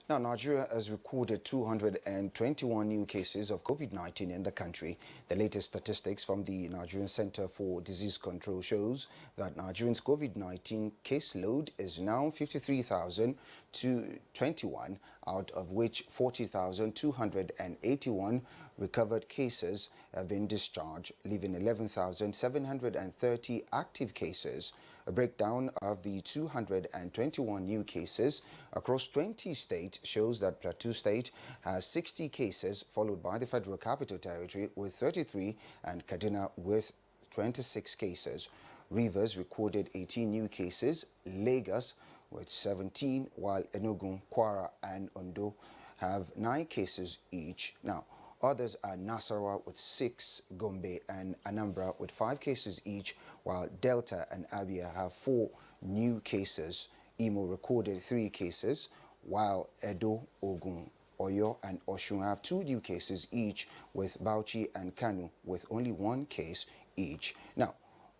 Now, Nigeria has recorded 221 new cases of COVID-19 in the country. The latest statistics from the Nigerian Center for Disease Control shows that Nigerians' COVID-19 caseload is now 53,221, out of which 40,281 recovered cases have been discharged, leaving 11,730 active cases. A breakdown of the 221 new cases across 20 states shows that Plateau State has 60 cases, followed by the Federal Capital Territory with 33 and Kaduna with 26 cases. Rivers recorded 18 new cases, Lagos with 17, while Enugu, Kwara and Ondo have 9 cases each. Now, others are Nasarawa with 6, Gombe and Anambra with 5 cases each, while Delta and Abia have 4 new cases. Imo recorded 3 cases, while Edo, Ogun, Oyo and Osun have 2 new cases each, with Bauchi and Kanu with only 1 case each. Now,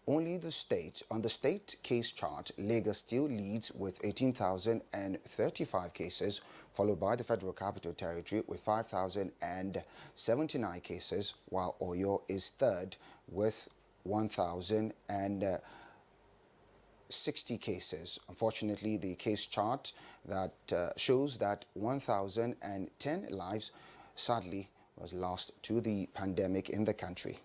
on the state case chart, Lagos still leads with 18,035 cases, followed by the Federal Capital Territory with 5,079 cases, while Oyo is third with 1,060 cases. Unfortunately, the case chart that shows that 1,010 lives sadly was lost to the pandemic in the country.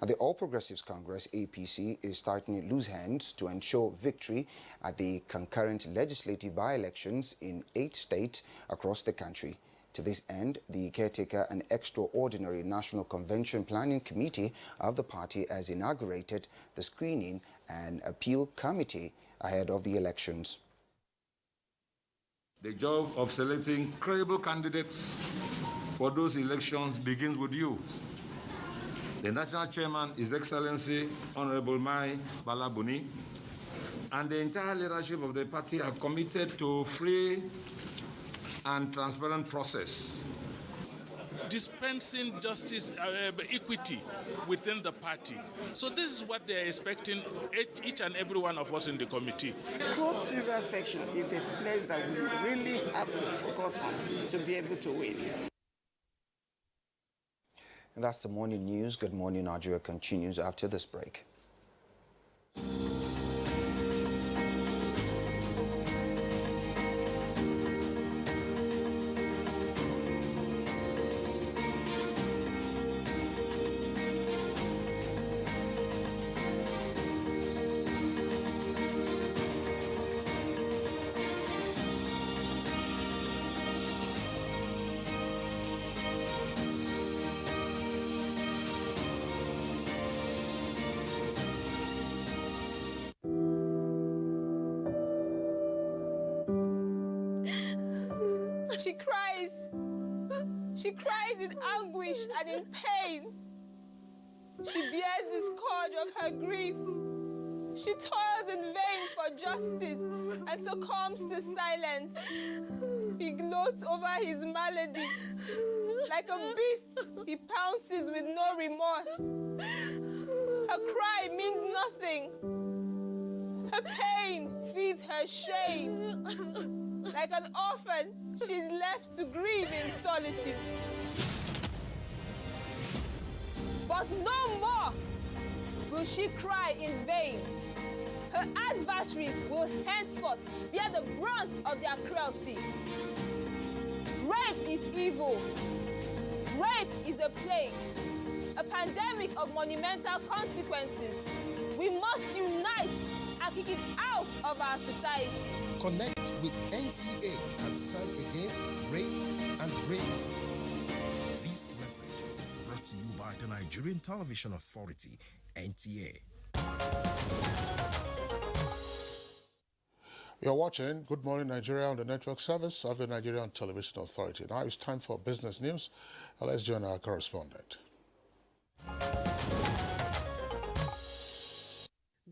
The All Progressives Congress, APC, is tightening loose hands to ensure victory at the concurrent legislative by-elections in 8 states across the country. To this end, the caretaker and extraordinary National Convention Planning Committee of the party has inaugurated the Screening and Appeal Committee ahead of the elections. The job of selecting credible candidates for those elections begins with you. The National Chairman, His Excellency Honorable Mai Balabuni, and the entire leadership of the party are committed to free and transparent process. Dispensing justice, equity within the party. So this is what they're expecting each and every one of us in the committee. The Cross River section is a place that we really have to focus on to be able to win. And that's the morning news. Good Morning Nigeria continues after this break. She cries. She cries in anguish and in pain. She bears the scourge of her grief. She toils in vain for justice and succumbs to silence. He gloats over his malady. Like a beast, he pounces with no remorse. Her cry means nothing. Her pain feeds her shame. Like an orphan, she's left to grieve in solitude. But no more will she cry in vain. Her adversaries will henceforth bear the brunt of their cruelty. Rape is evil. Rape is a plague, a pandemic of monumental consequences. We must unite and kick it out of our society. Connect with NTA and stand against rape and rapists. This message is brought to you by the Nigerian Television Authority, NTA. You're watching Good Morning Nigeria on the network service of the Nigerian Television Authority. Now it's time for business news. Let's join our correspondent.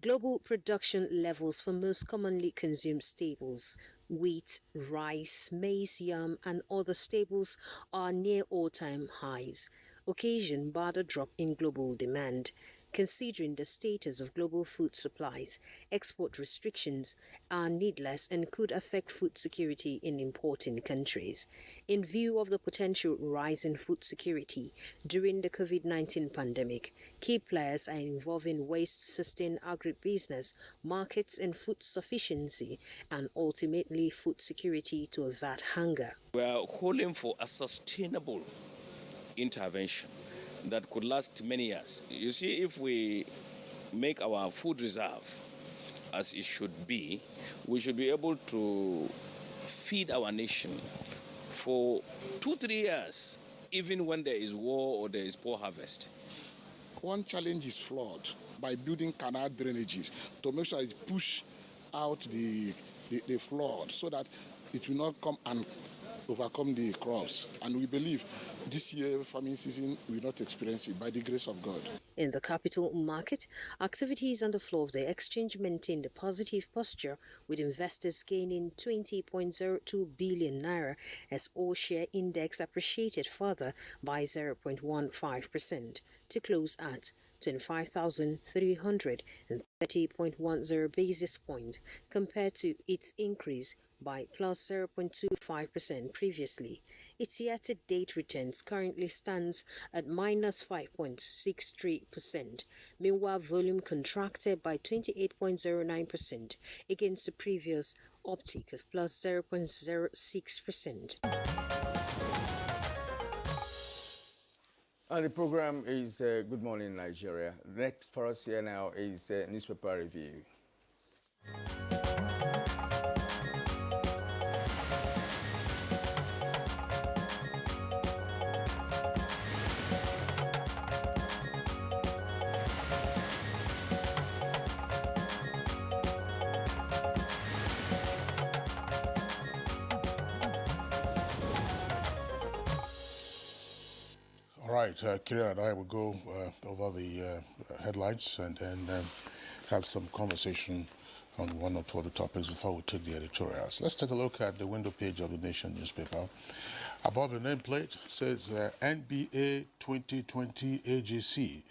Global production levels for most commonly consumed staples, wheat, rice, maize, yam, and other staples are near all-time highs, occasioned by the drop in global demand. considering the status of global food supplies. Export restrictions are needless and could affect food security in importing countries. In view of the potential rise in food security during the COVID-19 pandemic, key players are involving ways to sustain agribusiness, markets and food sufficiency, and ultimately food security to avert hunger. We are calling for a sustainable intervention that could last many years. You see, if we make our food reserve as it should be, we should be able to feed our nation for 2-3 years, even when there is war or there is poor harvest. One challenge is flood by building canal drainages to make sure it push out the flood so that it will not come and overcome the crops. And we believe this year farming season will not experience it by the grace of God. In the capital market, activities on the floor of the exchange maintained a positive posture, with investors gaining 20.02 billion naira as all-share index appreciated further by 0.15% to close at 25,330.10 basis points compared to its increase by plus 0.25% previously. Its year-to-date returns currently stands at minus 5.63%. Meanwhile, volume contracted by 28.09% against the previous uptick of plus 0.06%. And the program is Good Morning Nigeria. Next for us here now is newspaper review. All right, Kira and I will go over the headlines and then have some conversation on one or two of the topics before we take the editorials. Let's take a look at the window page of the Nation newspaper. Above the nameplate says NBA 2020 AGC.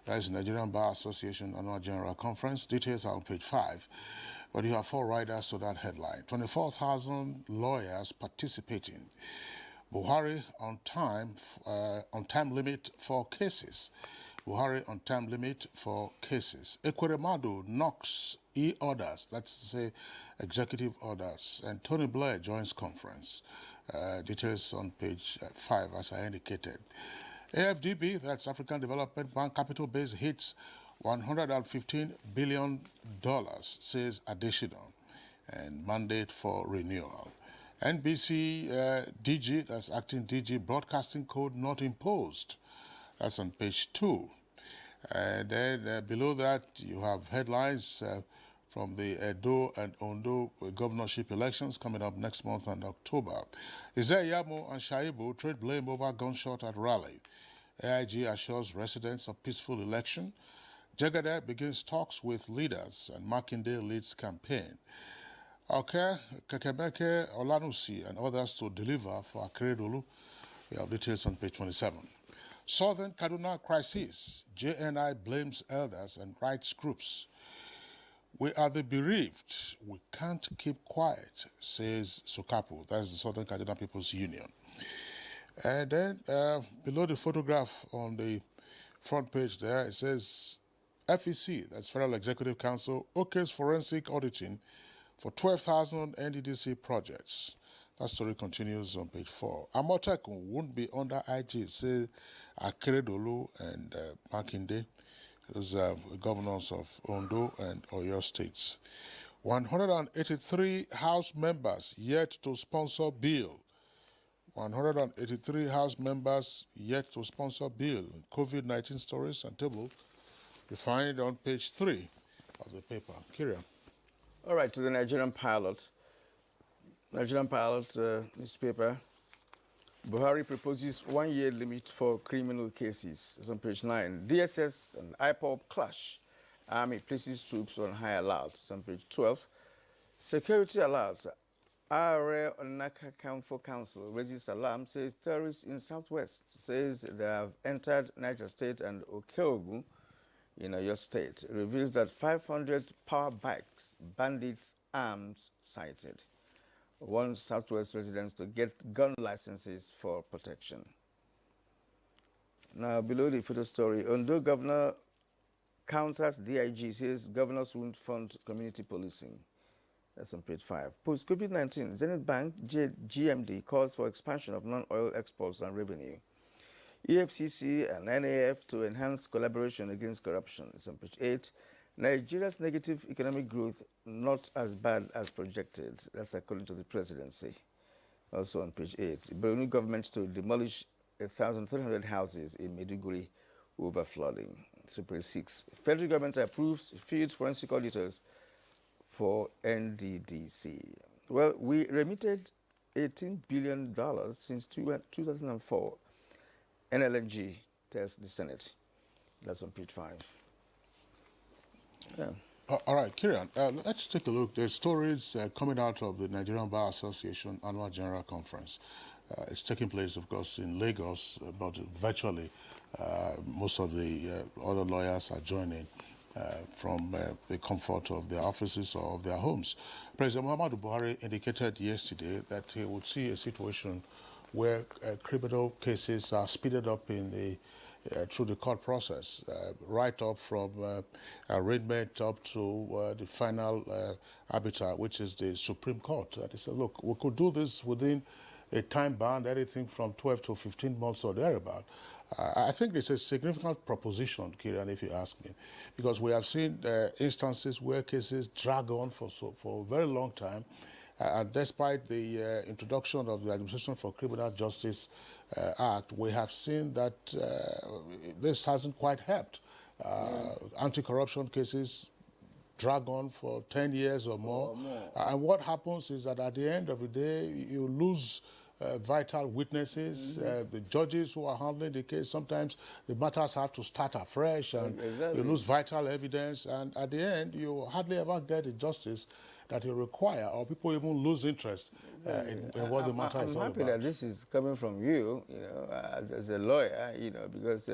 That is the Nigerian Bar Association Annual General Conference. Details are on page 5. But you have 4 riders to that headline. 24,000 lawyers participating. Buhari on time limit for cases. Buhari on time limit for cases. Ekweremadu knocks e-orders, that's to say executive orders. And Tony Blair joins conference. Details on page 5 as I indicated. AFDB, that's African Development Bank, capital base hits $115 billion, says additional, and mandate for renewal. NBC DG, that's acting DG, broadcasting code not imposed. That's on page 2. And then below that, you have headlines from the Edo and Ondo governorship elections coming up next month in October. Yamo and Shaibu trade blame over gunshot at rally. AIG assures residents of peaceful election. Jagade begins talks with leaders and Makinde leads campaign. Okay, Kekemeke, Olanusi and others to deliver for Akeredolu. We have details on page 27. Southern Kaduna crisis. JNI blames elders and rights groups. We are the bereaved. We can't keep quiet, says Sokapo. That's the Southern Kaduna People's Union. And then below the photograph on the front page there, it says FEC, that's Federal Executive Council, okays forensic auditing for 12,000 NDDC projects. That story continues on page 4. Amotekun won't be under IG, say Akeredolu and Makinde, those governors of Ondo and Oyo states. 183 House members yet to sponsor bill. 183 House members yet to sponsor bill. COVID-19 stories and table you find on page 3 of the paper. Kirian. All right, to the Nigerian Pilot. Newspaper. Buhari proposes 1-year limit for criminal cases. It's on page 9. DSS and IPOB clash. Army places troops on high alert. It's on page 12. Security alert. Are Onaka Council raises alarm, says terrorists in Southwest, says they have entered Niger State and Okeogun. in your state reveals that 500 power bikes, bandits, arms sighted. Wants Southwest residents to get gun licenses for protection. Now, below the photo story, Ondo Governor counters DIG, says governors won't fund community policing. That's on page 5. Post-COVID-19, Zenith Bank, GMD, calls for expansion of non-oil exports and revenue. EFCC and NAF to enhance collaboration against corruption. It's on page 8. Nigeria's negative economic growth not as bad as projected. That's according to the presidency. Also on page 8. Borno government to demolish 1,300 houses in Maiduguri over flooding. So page 6. Federal government approves field forensic auditors for NDDC. Well, we remitted $18 billion since 2004. NLNG tells the Senate. That's on page 5. Yeah. All right, Kieran, let's take a look. There's stories coming out of the Nigerian Bar Association Annual General Conference. It's taking place, of course, in Lagos, but virtually most of the other lawyers are joining from the comfort of their offices or of their homes. President Muhammadu Buhari indicated yesterday that he would see a situation where criminal cases are speeded up in the through the court process, right up from arraignment up to the final arbiter, which is the Supreme Court. And he said, look, we could do this within a time bound, anything from 12 to 15 months or thereabout. I think it's a significant proposition, Kieran, if you ask me, because we have seen instances where cases drag on for a very long time, and despite the introduction of the Administration for Criminal Justice Act, we have seen that this hasn't quite helped. Anti-corruption cases drag on for 10 years or more. And what happens is that at the end of the day, you lose vital witnesses. The judges who are handling the case, sometimes the matters have to start afresh, and you lose vital evidence. And at the end, you hardly ever get the justice that you require, or people even lose interest in what the matter is all about. I'm happy that this is coming from you, as a lawyer, because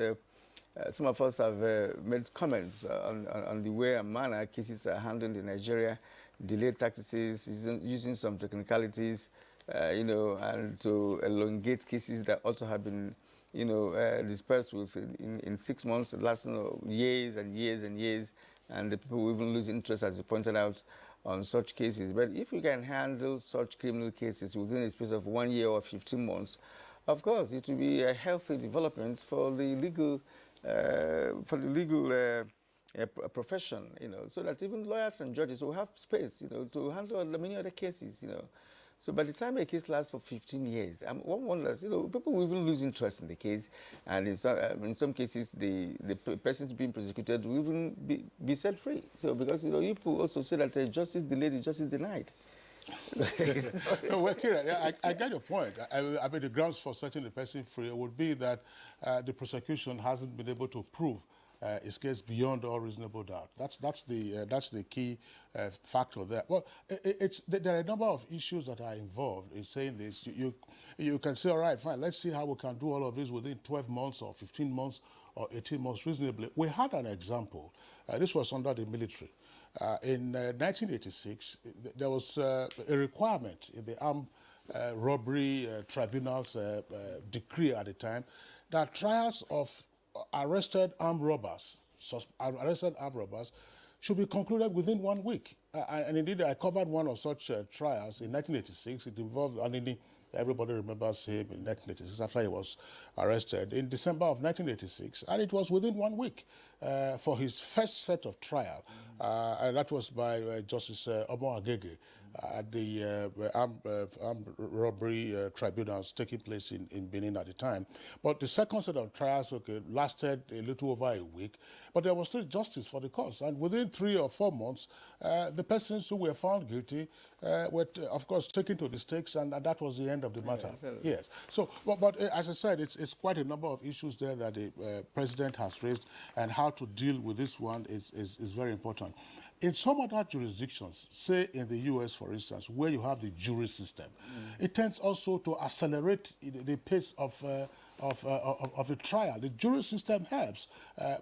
some of us have made comments on the way and manner cases are handled in Nigeria, delayed taxes, using some technicalities, and to elongate cases that also have been, dispersed in 6 months, lasting years and years and years, and the people even lose interest, as you pointed out, on such cases. But if you can handle such criminal cases within a space of 1 year or 15 months, of course, it will be a healthy development for the legal profession, so that even lawyers and judges will have space, to handle many other cases, So by the time a case lasts for 15 years, one wonders, people will even lose interest in the case, and in some cases, the persons being prosecuted will even be set free. So because, people also say that justice delayed is justice denied. Well, Kira, I get your point. I mean, the grounds for setting the person free would be that the prosecution hasn't been able to prove its case beyond all reasonable doubt. That's the key factor there. Well, there are a number of issues that are involved in saying this. You can say, all right, fine, let's see how we can do all of this within 12 months or 15 months or 18 months reasonably. We had an example. This was under the military. In 1986, there was a requirement in the Armed Robbery Tribunal's decree at the time that trials of arrested armed robbers should be concluded within 1 week. And indeed, I covered one of such trials in 1986. It involved, everybody remembers him in 1986 after he was arrested in December of 1986. And it was within 1 week for his first set of trial. And that was by Justice Omo Agege at the armed robbery tribunals taking place in Benin at the time. But the second set of trials lasted a little over a week, but there was still justice for the cause. And within 3 or 4 months, the persons who were found guilty were, of course, taken to the stakes, and that was the end of the matter. Yes. So, but as I said, it's quite a number of issues there that the president has raised, and how to deal with this one is very important. in some other jurisdictions, say in the U.S., for instance, where you have the jury system, it tends also to accelerate the pace of the trial. The jury system helps,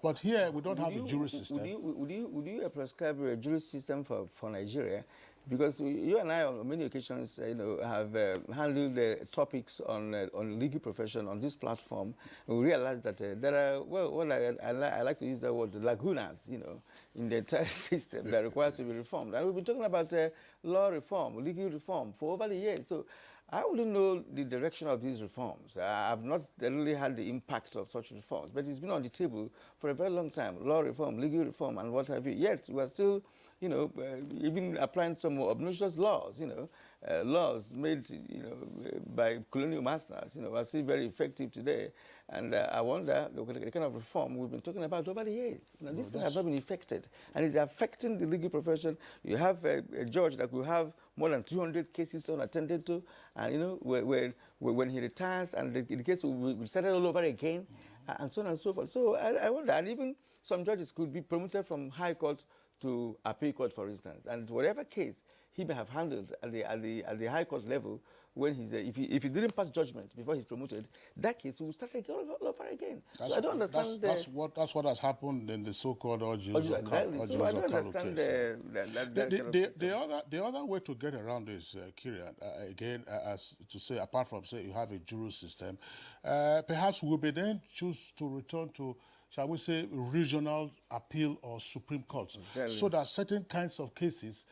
but here we don't have a jury system. Would you prescribe a jury system for Nigeria? Because you and I, on many occasions, have handled the topics on legal profession on this platform. And we realize that there are, I like to use the word lagunas, in the entire system that requires to be reformed. And we've been talking about law reform, legal reform for over the years. So I wouldn't know the direction of these reforms. I've not really had the impact of such reforms, but it's been on the table for a very long time. Law reform, legal reform, and what have you. Yet we are still, even applying some more obnoxious laws. Laws made, by colonial masters. Are still very effective today. And I wonder the kind of reform we've been talking about over the years. This thing has not been effected, and it's affecting the legal profession. You have a judge that will have more than 200 cases unattended to, and when he retires, and the case will be started all over again, and so on and so forth. So I wonder, and even some judges could be promoted from High Court to Appeal Court, for instance, and whatever case he may have handled at the High Court level, when he's if he didn't pass judgment before he's promoted, that case will start again all over again. So I don't understand. That's what has happened in the so-called exactly. So I don't understand the other way to get around this, Kieran, again, as to say, apart from say you have a jury system, perhaps we may then choose to return to, shall we say, regional appeal or Supreme Courts, so that certain kinds of cases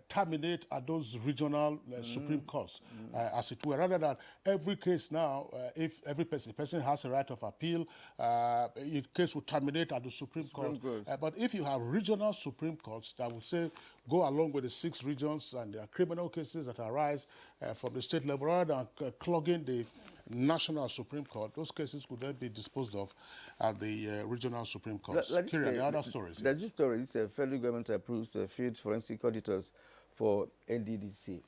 terminate at those regional Supreme Courts, as it were, rather than every case now, if every person has a right of appeal, the case will terminate at the Supreme Court. But if you have regional Supreme Courts that will say, go along with the 6 regions and there are criminal cases that arise from the state level, rather than clogging the National Supreme Court, those cases could then be disposed of at the regional Supreme Courts. The other stories. There's this story. It's a federal government approves field forensic auditors for NDDC.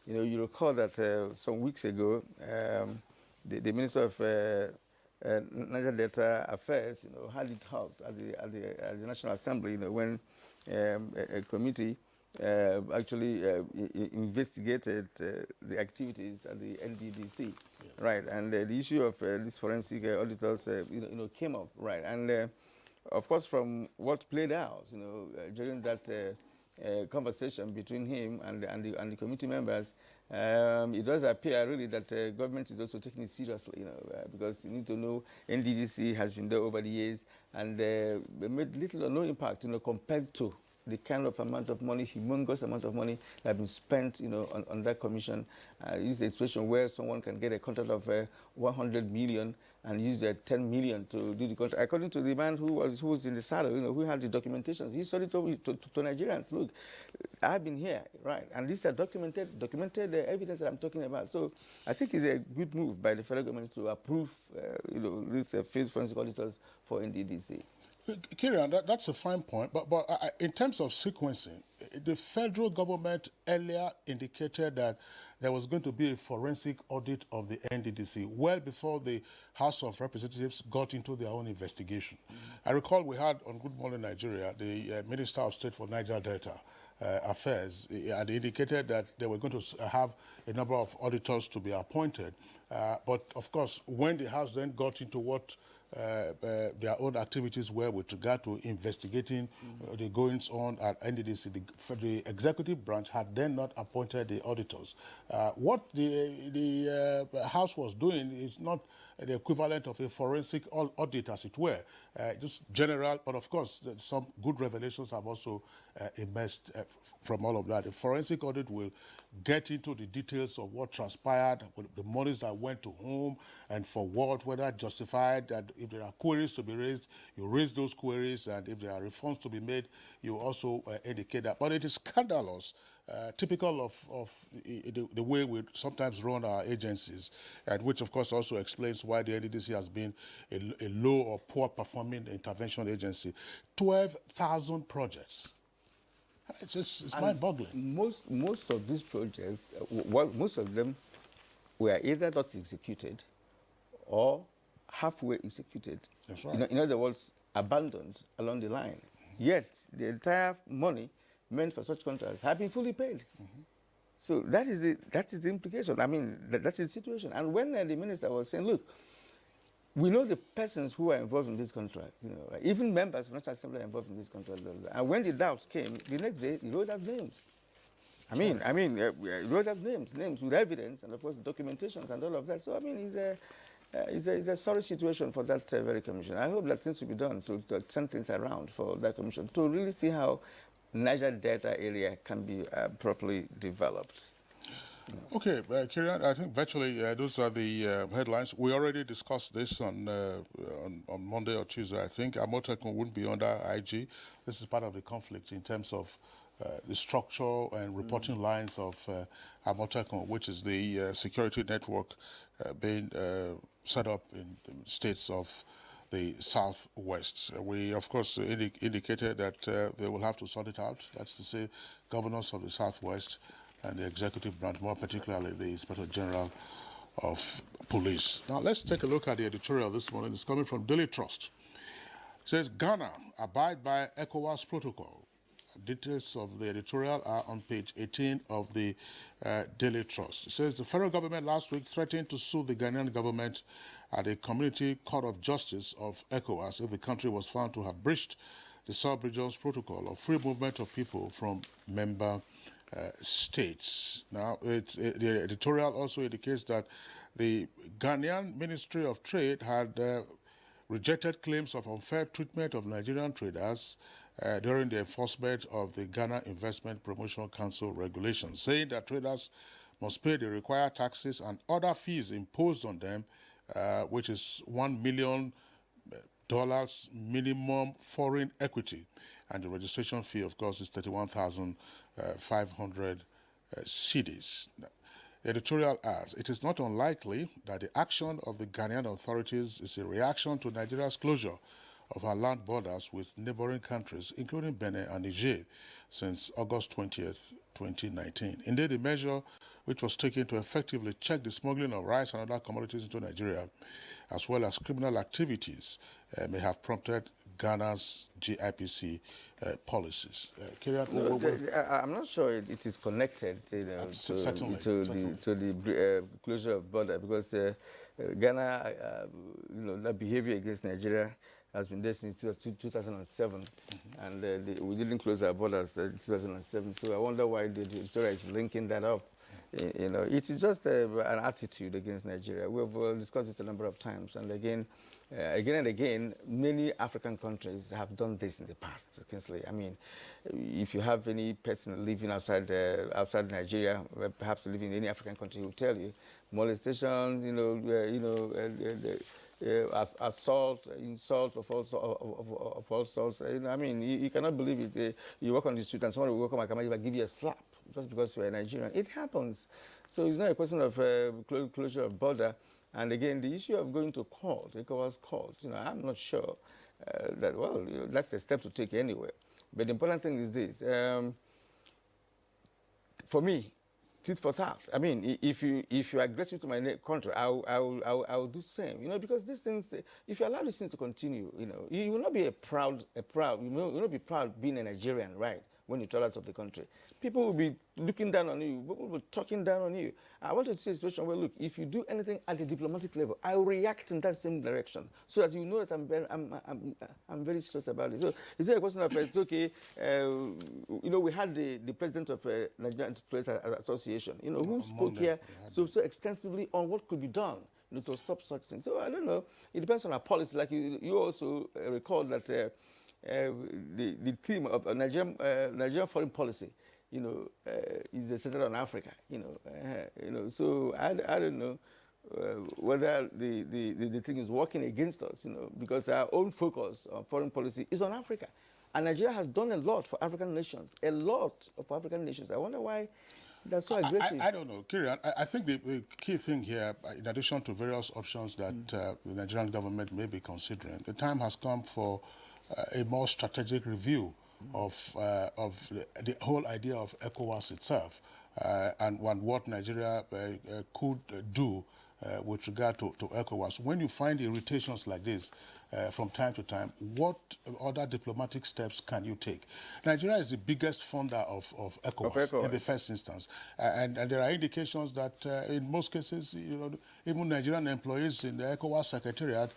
You recall that some weeks ago, the Minister of Niger Delta Affairs, had it held at the National Assembly, when a committee actually investigated the activities at the NDDC, right? And the issue of these forensic auditors, came up, right? And of course, from what played out, during that conversation between him and the committee members, it does appear really that government is also taking it seriously, because you need to know NDDC has been there over the years, and they made little or no impact, compared to the kind of amount of money, humongous amount of money that has been spent, on that commission. Use the expression where someone can get a contract of 100 million and use 10 million to do the contract. According to the man who was in the saddle, who had the documentation, he showed it to Nigerians. Look, I've been here, right? And these are documented evidence that I'm talking about. So I think it's a good move by the federal government to approve, these field forensic auditors for NDDC. Kieran, that's a fine point, but in terms of sequencing, the federal government earlier indicated that there was going to be a forensic audit of the NDDC well before the House of Representatives got into their own investigation. I recall we had on Good Morning Nigeria, the Minister of State for Niger Delta Affairs had indicated that they were going to have a number of auditors to be appointed. But of course, when the House then got into what their own activities were with regard to investigating the goings on at NDDC, the executive branch had then not appointed the auditors. What the House was doing is not the equivalent of a forensic audit, as it were, just general, but of course some good revelations have also emerged from all of that. The forensic audit will get into the details of what transpired, the monies that went to whom and for what, whether justified, that if there are queries to be raised, you raise those queries, and if there are reforms to be made, you also indicate that. But it is scandalous, typical of the way we sometimes run our agencies, and which of course also explains why the NDDC has been a low or poor performing intervention agency. 12,000 projects. It's mind-boggling. Most of these projects, most of them were either not executed or halfway executed. That's right. In other words, abandoned along the line. Yet the entire money meant for such contracts have been fully paid. So that is the implication. I mean, that's the situation. And when the minister was saying, look, we know the persons who are involved in this contract, even members of the National Assembly are involved in this contract. And when the doubts came, the next day, he wrote up names. He wrote up names with evidence and, of course, documentations and all of that. So, I mean, it's a sorry situation for that very commission. I hope that things will be done to turn things around for that commission to really see how Niger Delta area can be properly developed. Okay, Kieran, I think virtually those are the headlines. We already discussed this on Monday or Tuesday, I think. Amotekun wouldn't be under IG. This is part of the conflict in terms of the structure and reporting lines of Amotekun, which is the security network being set up in states of the Southwest. We, of course, indicated that they will have to sort it out. That's to say, governors of the Southwest and the executive branch, more particularly the Inspector General of Police. Now, let's take a look at the editorial this morning. It's coming from Daily Trust. It says, Ghana, abide by ECOWAS protocol. Details of the editorial are on page 18 of the Daily Trust. It says, the federal government last week threatened to sue the Ghanaian government at the Community Court of Justice of ECOWAS if the country was found to have breached the sub-region's protocol of free movement of people from member states. Now, the editorial also indicates that the Ghanaian Ministry of Trade had rejected claims of unfair treatment of Nigerian traders during the enforcement of the Ghana Investment Promotion Council regulations, saying that traders must pay the required taxes and other fees imposed on them, which is $1 million minimum foreign equity. And the registration fee, of course, is 31,500 cedis. The editorial adds, it is not unlikely that the action of the Ghanaian authorities is a reaction to Nigeria's closure of our land borders with neighboring countries, including Benin and Niger, since August 20th, 2019. Indeed, the measure which was taken to effectively check the smuggling of rice and other commodities into Nigeria, as well as criminal activities, may have prompted Ghana's GIPC policies. I'm not sure it is connected to the closure of border, because Ghana, that behavior against Nigeria has been there since 2007, and we didn't close our borders in 2007. So I wonder why the editorial is linking that up. It is just an attitude against Nigeria. We have discussed it a number of times, and again and again, many African countries have done this in the past. Kinsley, I mean, if you have any person living outside Nigeria, perhaps living in any African country, will tell you molestation, assault, insult of all sorts. I mean, you cannot believe it. You walk on the street and somebody will come and give you a slap just because you're a Nigerian. It happens. So it's not a question of closure of border. And again, the issue of going to court, ECOWAS court, I'm not sure that, that's a step to take anyway. But the important thing is this. For me, tit for tat. I mean, if you are aggressive to my country, I will do the same. Because these things, if you allow these things to continue, you will not be you will not be proud being a Nigerian, right? When you travel out of the country, people will be looking down on you. People will be talking down on you. I want to see a situation where, look, if you do anything at the diplomatic level, I will react in that same direction, so that you know that I'm very stressed about it. So is there a question of it's okay? We had the president of Nigerian Players Association, who spoke here so extensively on what could be done, to stop such things. So I don't know. It depends on our policy. Like you also recall that. The theme of Nigerian foreign policy, is centered on Africa. So I don't know whether the thing is working against us. Because our own focus on foreign policy is on Africa, and Nigeria has done a lot for African nations. A lot of African nations. I wonder why that's so aggressive. I don't know, Kieran. I think the key thing here, in addition to various options that the Nigerian government may be considering, the time has come for a more strategic review of the whole idea of ECOWAS itself and what Nigeria could do with regard to ECOWAS. When you find irritations like this from time to time, what other diplomatic steps can you take? Nigeria is the biggest funder of ECOWAS in the first instance, and there are indications that in most cases, even Nigerian employees in the ECOWAS Secretariat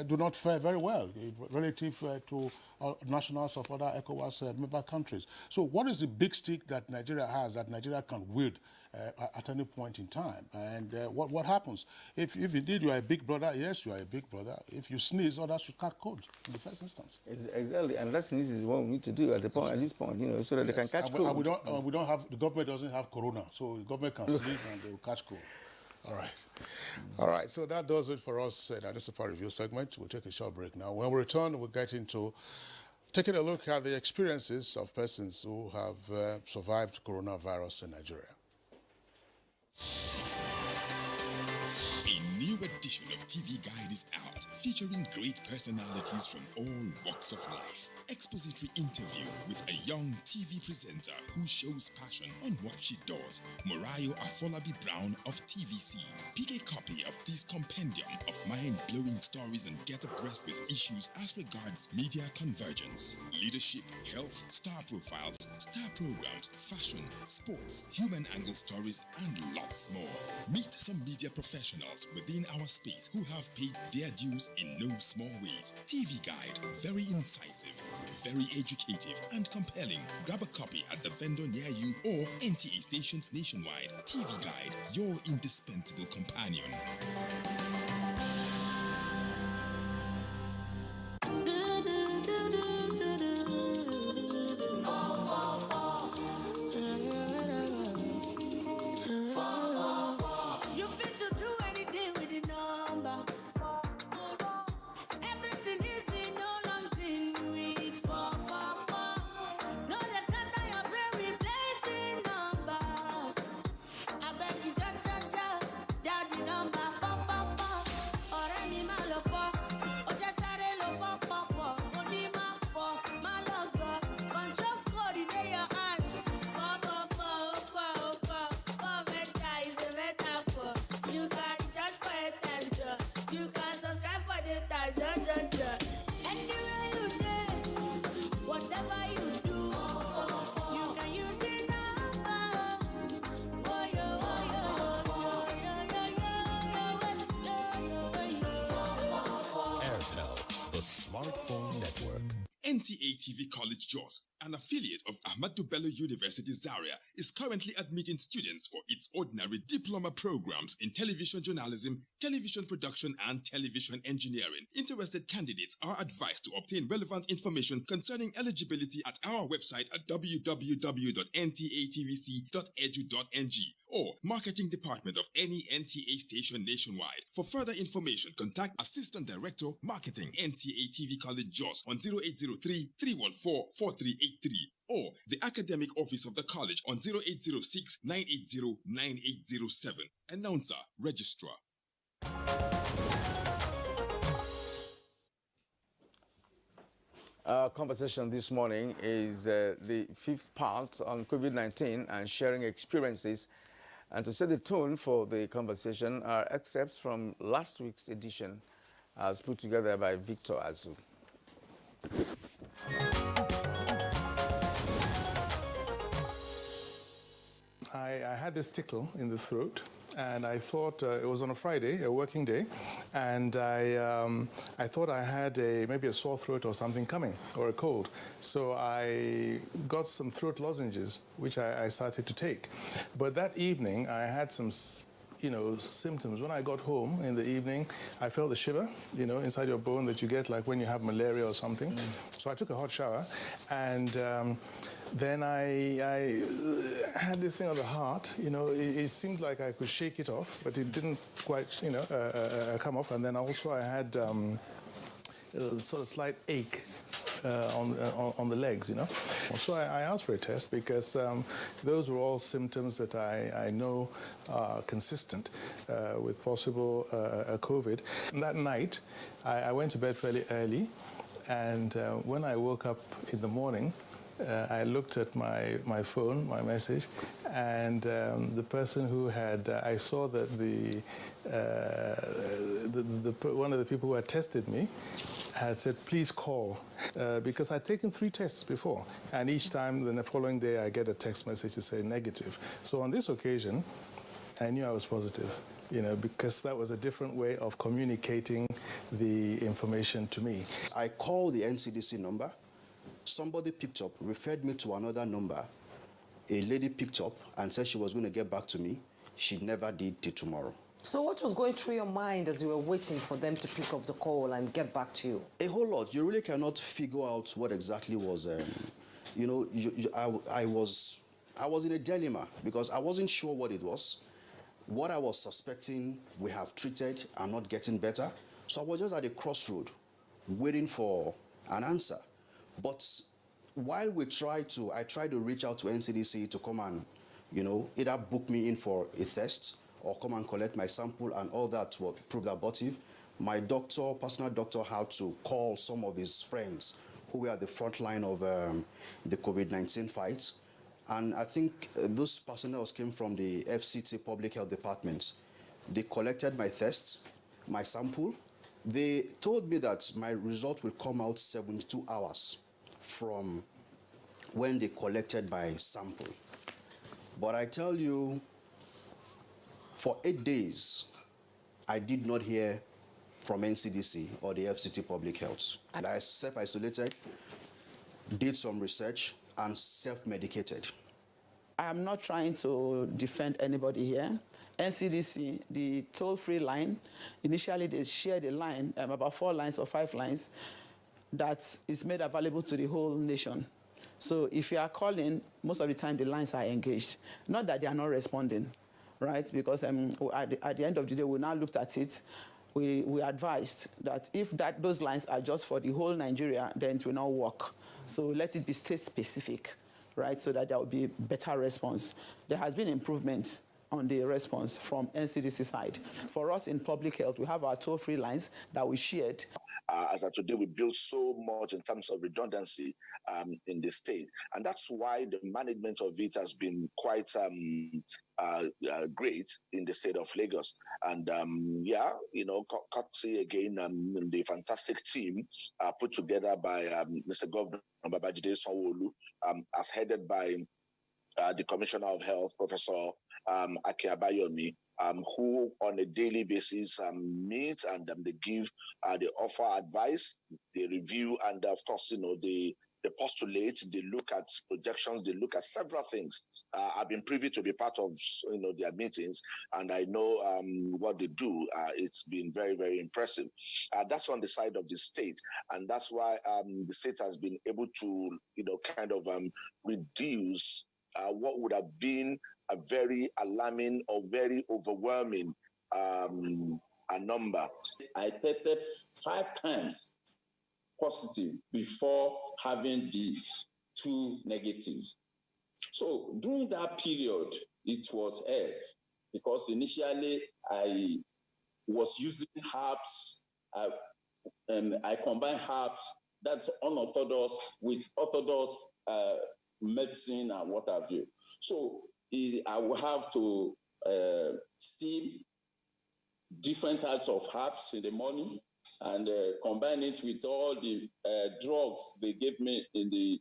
do not fare very well relative to nationals of other ECOWAS member countries. So what is the big stick that Nigeria has that Nigeria can wield at any point in time? And what happens? If indeed you are a big brother, yes, you are a big brother. If you sneeze, others should cut code in the first instance. Exactly, and that sneeze is what we need to do at this point, so that they can catch cold. We don't have, the government doesn't have corona, so the government can sneeze and they will catch cold. All right. All right, so that does it for us in this part review segment. We'll take a short break now. When we return, we'll get into taking a look at the experiences of persons who have survived coronavirus in Nigeria. A new edition of TV Guide is out, featuring great personalities from all walks of life. Expository interview with a young TV presenter who shows passion on what she does, Morayo Afolabi Brown of TVC. Pick a copy of this compendium of mind-blowing stories and get abreast with issues as regards media convergence, leadership, health, star profiles, star programs, fashion, sports, human angle stories, and lots more. Meet some media professionals within our space who have paid their dues in no small ways. TV Guide, very incisive, very educative and compelling. Grab a copy at the vendor near you or NTA stations nationwide. TV Guide, your indispensable companion. NTA TV College Jos, an affiliate of Ahmadu Bello University Zaria, is currently admitting students for its ordinary diploma programs in television journalism, television production, and television engineering. Interested candidates are advised to obtain relevant information concerning eligibility at our website at www.ntatvc.edu.ng or marketing department of any NTA station nationwide. For further information, contact Assistant Director, Marketing, NTA TV College Jos on 0803-314-4383 or the Academic Office of the College on 0806-980-9807. Announcer, Registrar. Our conversation this morning is the fifth part on COVID-19 and sharing experiences. And to set the tone for the conversation are excerpts from last week's edition as put together by Victor Azu. I had this tickle in the throat, and I thought it was on a Friday, a working day, and I thought I had maybe a sore throat or something coming, or a cold. So I got some throat lozenges, which I started to take. But that evening, I had some symptoms. When I got home in the evening, I felt a shiver, inside your bone that you get like when you have malaria or something. So I took a hot shower, and then I had this thing on the heart. It seemed like I could shake it off, but it didn't quite, come off. And then also I had a sort of slight ache on the legs, So I asked for a test because those were all symptoms that I know are consistent with possible COVID. And that night, I went to bed fairly early, and when I woke up in the morning, I looked at my phone, my message, and the person who had, I saw that one of the people who had tested me had said, please call, because I'd taken 3 tests before, and each time, then the following day, I get a text message to say negative. So on this occasion, I knew I was positive, because that was a different way of communicating the information to me. I called the NCDC number. Somebody picked up, referred me to another number. A lady picked up and said she was going to get back to me. She never did till tomorrow. So what was going through your mind as you were waiting for them to pick up the call and get back to you? A whole lot. You really cannot figure out what exactly was, I was in a dilemma because I wasn't sure what it was. What I was suspecting, we have treated. I'm not getting better. So I was just at a crossroad, waiting for an answer. But while I tried to reach out to NCDC to come and, either book me in for a test or come and collect my sample, and all that will prove abortive. My doctor, personal doctor, had to call some of his friends who were at the front line of the COVID-19 fight. And I think those personnel came from the FCT Public Health Department. They collected my test, my sample. They told me that my result will come out 72 hours from when they collected my sample. But I tell you, for 8 days, I did not hear from NCDC or the FCT Public Health. And I self-isolated, did some research, and self-medicated. I am not trying to defend anybody here. NCDC, the toll-free line, initially they shared a line, about 4 lines or 5 lines, that is made available to the whole nation. So if you are calling, most of the time the lines are engaged. Not that they are not responding, right? Because at the end of the day, we now looked at it. We advised that if those lines are just for the whole Nigeria, then it will not work. So let it be state-specific, right, so that there will be better response. There has been improvement on the response from NCDC side. For us in public health, we have our toll-free lines that we shared. As of today, we built so much in terms of redundancy in the state. And that's why the management of it has been quite great in the state of Lagos. And courtesy again, the fantastic team put together by Mr. Governor Babajide Sanwo-Olu, as headed by the Commissioner of Health, Professor Aki Abayomi, who on a daily basis meet and they give, they offer advice, they review, and of course, they postulate, they look at projections, they look at several things. I've been privy to be part of, their meetings, and I know what they do. It's been very, very impressive. That's on the side of the state, and that's why the state has been able to, reduce what would have been a very alarming or very overwhelming number. I tested 5 times positive before having the 2 negatives. So during that period, it was hell, because initially I was using herbs. I combine herbs, that's unorthodox, with orthodox medicine and what have you. So I will have to steam different types of herbs in the morning and combine it with all the drugs they gave me the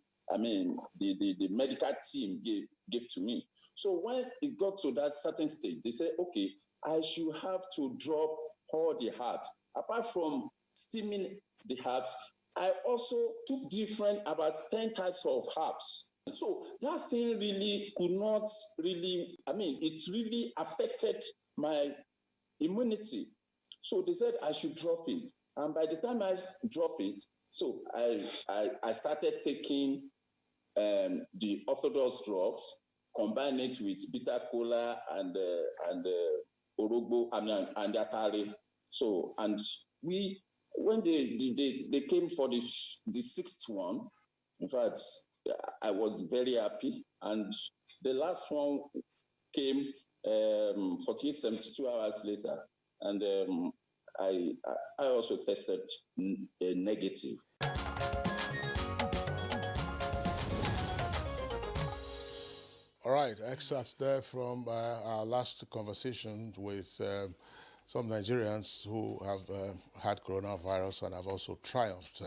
medical team gave to me. So when it got to that certain stage, they said, okay, I should have to drop all the herbs. Apart from steaming the herbs, I also took about 10 types of herbs. So that thing really could not really, it really affected my immunity. So they said I should drop it. And by the time I drop it, so I started taking the orthodox drugs, combine it with bitter cola and orogbo and atari. So, and when they came for the 6th one, in fact, I was very happy. And the last one came 48, 72 hours later. And I also tested negative. All right, excerpts there from our last conversation with some Nigerians who have had coronavirus and have also triumphed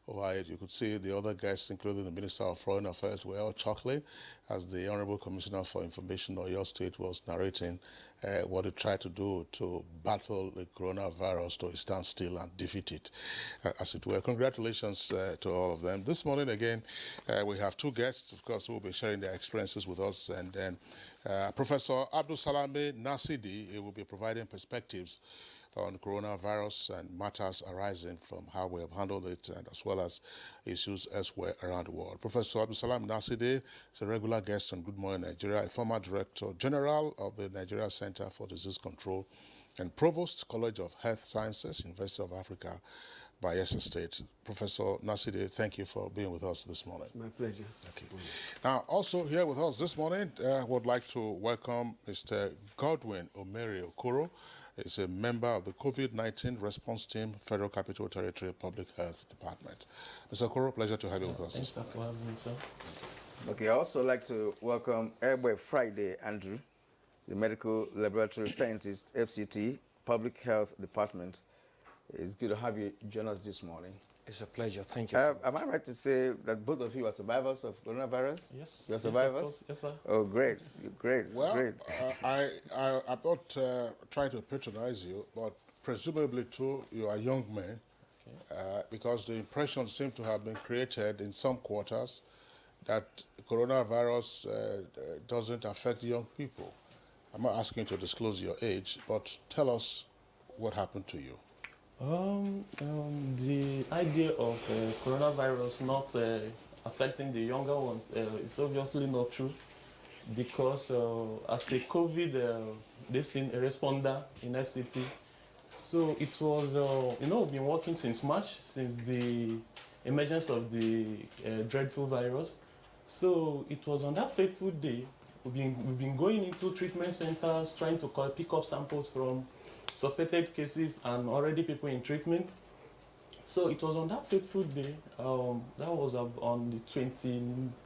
over it. You could see the other guests, including the Minister of Foreign Affairs, were all chuckling as the Honorable Commissioner for Information of your state was narrating what they tried to do to battle the coronavirus to a standstill and defeat it, as it were. Congratulations to all of them. This morning, again, we have two guests, of course, who will be sharing their experiences with us, and then Professor Abdul Salame Nasidi will be providing perspectives on coronavirus and matters arising from how we have handled it, and as well as issues elsewhere around the world. Professor Abdul Salam Nasidi is a regular guest on Good Morning Nigeria, a former Director General of the Nigeria Center for Disease Control and Provost, College of Health Sciences, University of Africa, Bayelsa State. Professor Nasidi, thank you for being with us this morning. It's my pleasure. Okay. Now, also here with us this morning, I would like to welcome Mr. Godwin Omeri Okoro. He's a member of the COVID-19 Response Team, Federal Capital Territory Public Health Department. Mr. Okoro, pleasure to have you with us. Thanks for having me, sir. Okay, I also like to welcome Airboy Friday Andrew, the Medical Laboratory Scientist, FCT, Public Health Department. It's good to have you join us this morning. It's a pleasure. Thank you. Am I right to say that both of you are survivors of coronavirus? Yes. You're survivors? Yes, sir. Oh, great. Great. Well, great. I'm not trying to patronize you, but presumably too, you are young men, because the impression seems to have been created in some quarters that coronavirus doesn't affect young people. I'm not asking you to disclose your age, but tell us what happened to you. The idea of coronavirus not affecting the younger ones is obviously not true, because as a COVID this thing, a responder in FCT, so it was, we've been working since March, since the emergence of the dreadful virus. So it was on that fateful day, we've been going into treatment centers, trying to pick up samples from suspected cases and already people in treatment. So it was on that fateful day, that was on the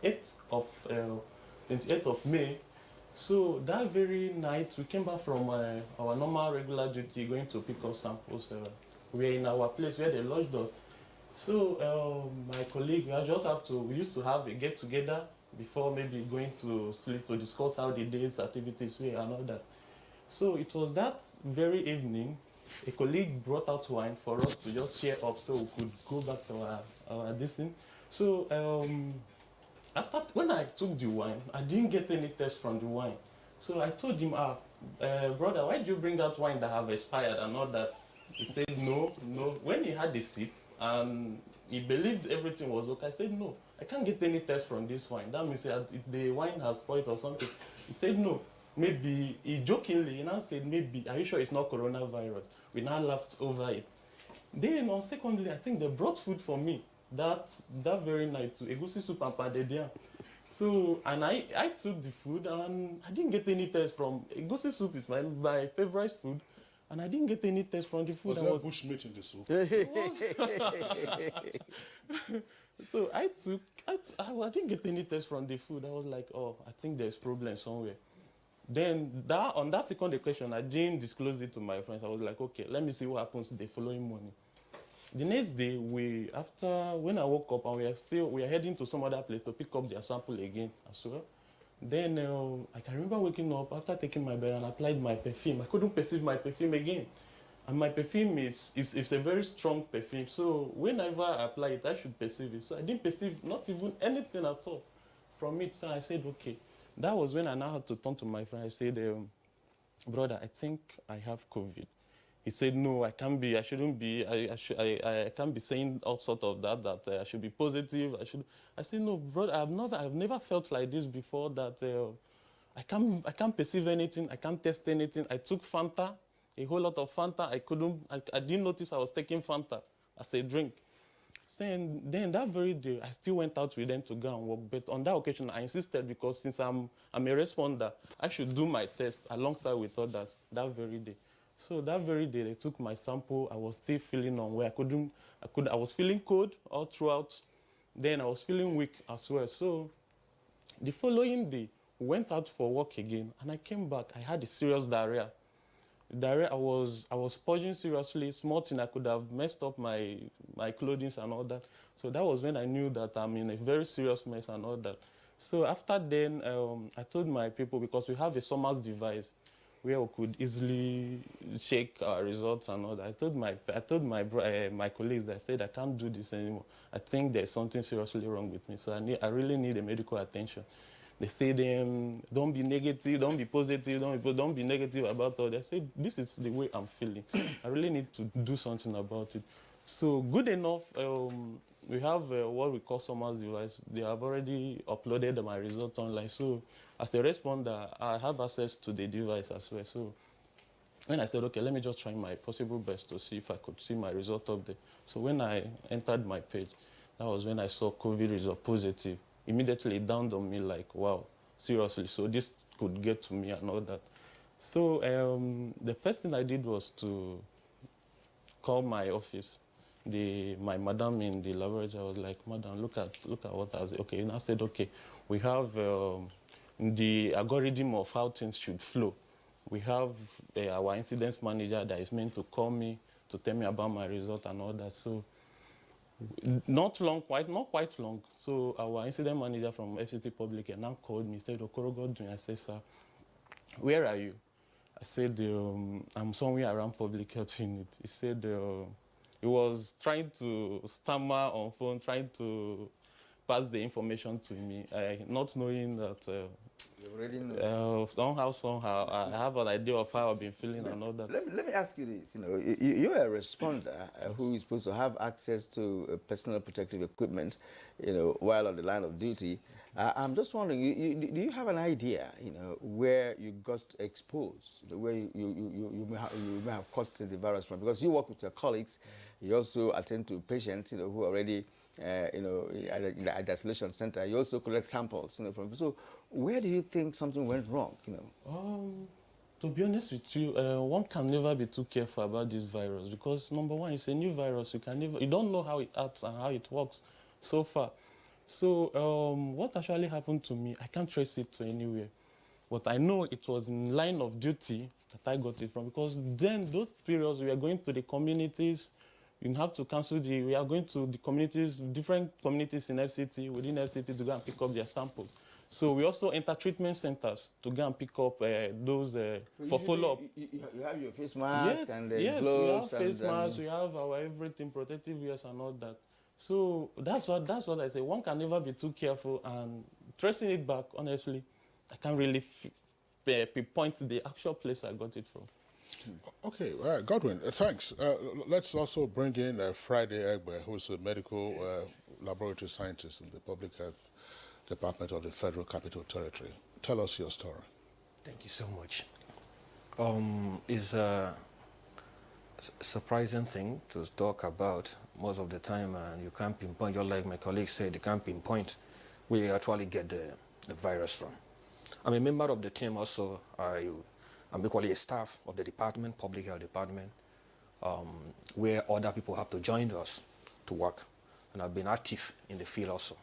28th of May. So that very night, we came back from our normal regular duty, going to pick up samples. We were in our place where they lodged us. So my colleague, we used to have a get-together before maybe going to sleep to discuss how the day's activities were and all that. So it was that very evening, a colleague brought out wine for us to just share up so we could go back to our distance. So when I took the wine, I didn't get any test from the wine. So I told him, brother, why did you bring out wine that have expired and all that? He said, no. When he had the sip and he believed everything was okay, I said, no, I can't get any test from this wine. That means the wine has spoiled or something. He said, no. Maybe, he jokingly, said, maybe, are you sure it's not coronavirus? We now laughed over it. Then, secondly, I think they brought food for me that very night to egusi soup and pounded yam. So, and I took the food and I didn't get any test from, egusi soup is my favorite food, and I didn't get any test from the food. Was there bushmeat in the soup? So I didn't get any test from the food. I was like, oh, I think there's problem somewhere. Then on that second occasion, I didn't disclose it to my friends. I was like, okay, let me see what happens the following morning. The next day, when I woke up and we are heading to some other place to pick up their sample again as well. Then I can remember waking up after taking my bed and applied my perfume. I couldn't perceive my perfume again. And my perfume is a very strong perfume. So whenever I apply it, I should perceive it. So I didn't perceive not even anything at all from it. So I said, okay. That was when I now had to turn to my friend. I said, brother, I think I have COVID. He said, no, I can't be. I shouldn't be. I can't be saying all sort of that I should be positive. I said, no, brother, I've never felt like this before, that I can't perceive anything. I can't test anything. I took Fanta, a whole lot of Fanta. I didn't notice I was taking Fanta as a drink. So then that very day, I still went out with them to go and work. But on that occasion, I insisted, because since I'm a responder, I should do my test alongside with others that very day. So that very day, they took my sample. I was still feeling unwell. I was feeling cold all throughout. Then I was feeling weak as well. So the following day, went out for work again, and I came back. I had a serious diarrhea. Diarrhea, I was purging seriously. Small thing, I could have messed up my clothing and all that. So that was when I knew that I'm in a very serious mess and all that. So after then, I told my people, because we have a Summers device where we could easily check our results and all that. I told my colleagues that I said, I can't do this anymore. I think there's something seriously wrong with me. So I really need a medical attention. They say don't be negative, don't be positive, don't be negative about all that. I say, this is the way I'm feeling. I really need to do something about it. So good enough, we have what we call Summers device. They have already uploaded my results online. So as a responder, I have access to the device as well. So when I said, okay, let me just try my possible best to see if I could see my result up there. So when I entered my page, that was when I saw COVID result positive. Immediately it dawned on me like, wow, seriously, so this could get to me and all that. So the first thing I did was to call my office, my madam in the laboratory. I was like, madam, look at what I was. Okay, and I said, okay, we have the algorithm of how things should flow. We have our incidents manager that is meant to call me to tell me about my result and all that. So not quite long. So our incident manager from FCT Public now called me, said, Okorogodun. I said, sir, where are you? I said, I'm somewhere around public health unit. He said, he was trying to stammer on phone, trying to pass the information to me, not knowing that you already know. Somehow, I have an idea of how I've been feeling and all that. Let me ask you this. You're a responder who is supposed to have access to personal protective equipment, while on the line of duty. I'm just wondering, do you have an idea, where you got exposed, where you may have caught the virus from? Because you work with your colleagues, you also attend to patients, who are already in the isolation center. You also collect samples, from people. So where do you think something went wrong, To be honest with you, one can never be too careful about this virus because, number one, it's a new virus. You don't know how it acts and how it works so far. So what actually happened to me, I can't trace it to anywhere. But I know it was in line of duty that I got it from, because then those periods we are going to the communities. You have to cancel we are going to the communities, different communities in FCT, within FCT, to go and pick up their samples. So we also enter treatment centers to go and pick up those for follow-up. You have your face mask and the yes, gloves. We have face masks, we have our everything, protective wears and all that. So that's what I say. One can never be too careful, and tracing it back, honestly, I can't really pinpoint the actual place I got it from. Okay, Godwin, thanks. Let's also bring in Friday Egbe, who's a medical laboratory scientist in the Public Health Department of the Federal Capital Territory. Tell us your story. Thank you so much. It's a surprising thing to talk about most of the time, and you can't pinpoint, just like my colleague said, you can't pinpoint where you actually get the virus from. I'm a member of the team also. I'm equally a staff of the department, public health department, where other people have to join us to work. And I've been active in the field also.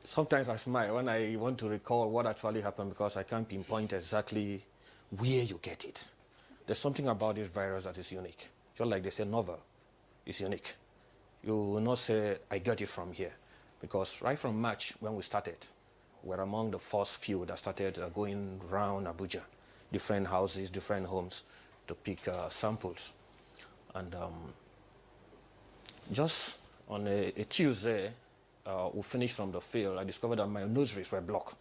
Sometimes I smile when I want to recall what actually happened because I can't pinpoint exactly where you get it. There's something about this virus that is unique. Just like they say novel, it's unique. You will not say, I got it from here. Because right from March, when we started, we're among the first few that started going around Abuja, different houses, different homes, to pick samples. And just on a Tuesday, we finished from the field, I discovered that my nostrils were blocked.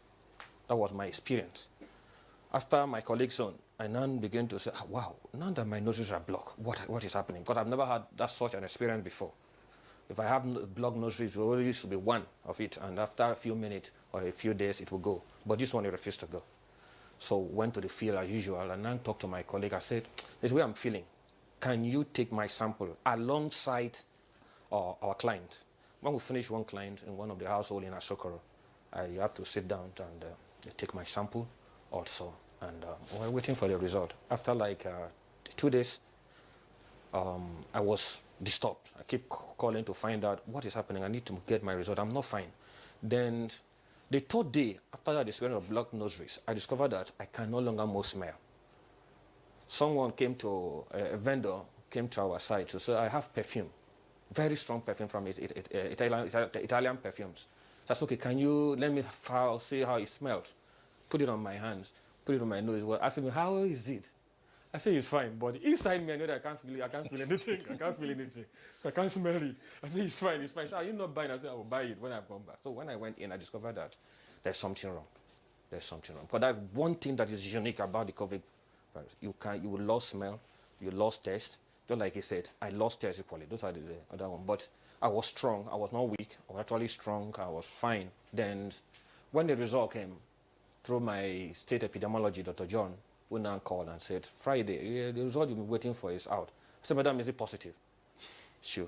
That was my experience. After my colleagues on, I now began to say, wow, now that my nostrils are blocked, what is happening? Because I've never had such an experience before. If I have blocked nostrils, it always used to be one of it, and after a few minutes or a few days, it will go. But this one, it refused to go. So went to the field as usual, and then talked to my colleague. I said, this is where I'm feeling. Can you take my sample alongside our client? When we finish one client in one of the household in Asokoro, I have to sit down and take my sample also. And we're waiting for the result. After like 2 days, I was disturbed. I keep calling to find out what is happening. I need to get my result. I'm not fine. Then The third day, after that experience of blocked nostrils, I discovered that I can no longer more smell. Someone came to, a vendor came to our site to say, I have perfume, very strong perfume from Italian perfumes. So I said, okay, can you let me see how it smells? Put it on my hands, put it on my nose. Well, asking me, how is it? I say it's fine, but inside me, I know that I can't feel it. I can't feel anything. I can't feel anything. So I can't smell it. I say it's fine, it's fine. So are you not buying? I say I will buy it when I come back. So when I went in, I discovered that there's something wrong. There's something wrong. But that's one thing that is unique about the COVID virus. You will lose smell, you lost taste. Just like he said, I lost taste equally. Those are the other one. But I was strong. I was not weak. I was actually strong. I was fine. Then when the result came through my state epidemiologist, Dr. John, who now called and said, Friday, the result you've been waiting for is out. I said, Madam, is it positive? She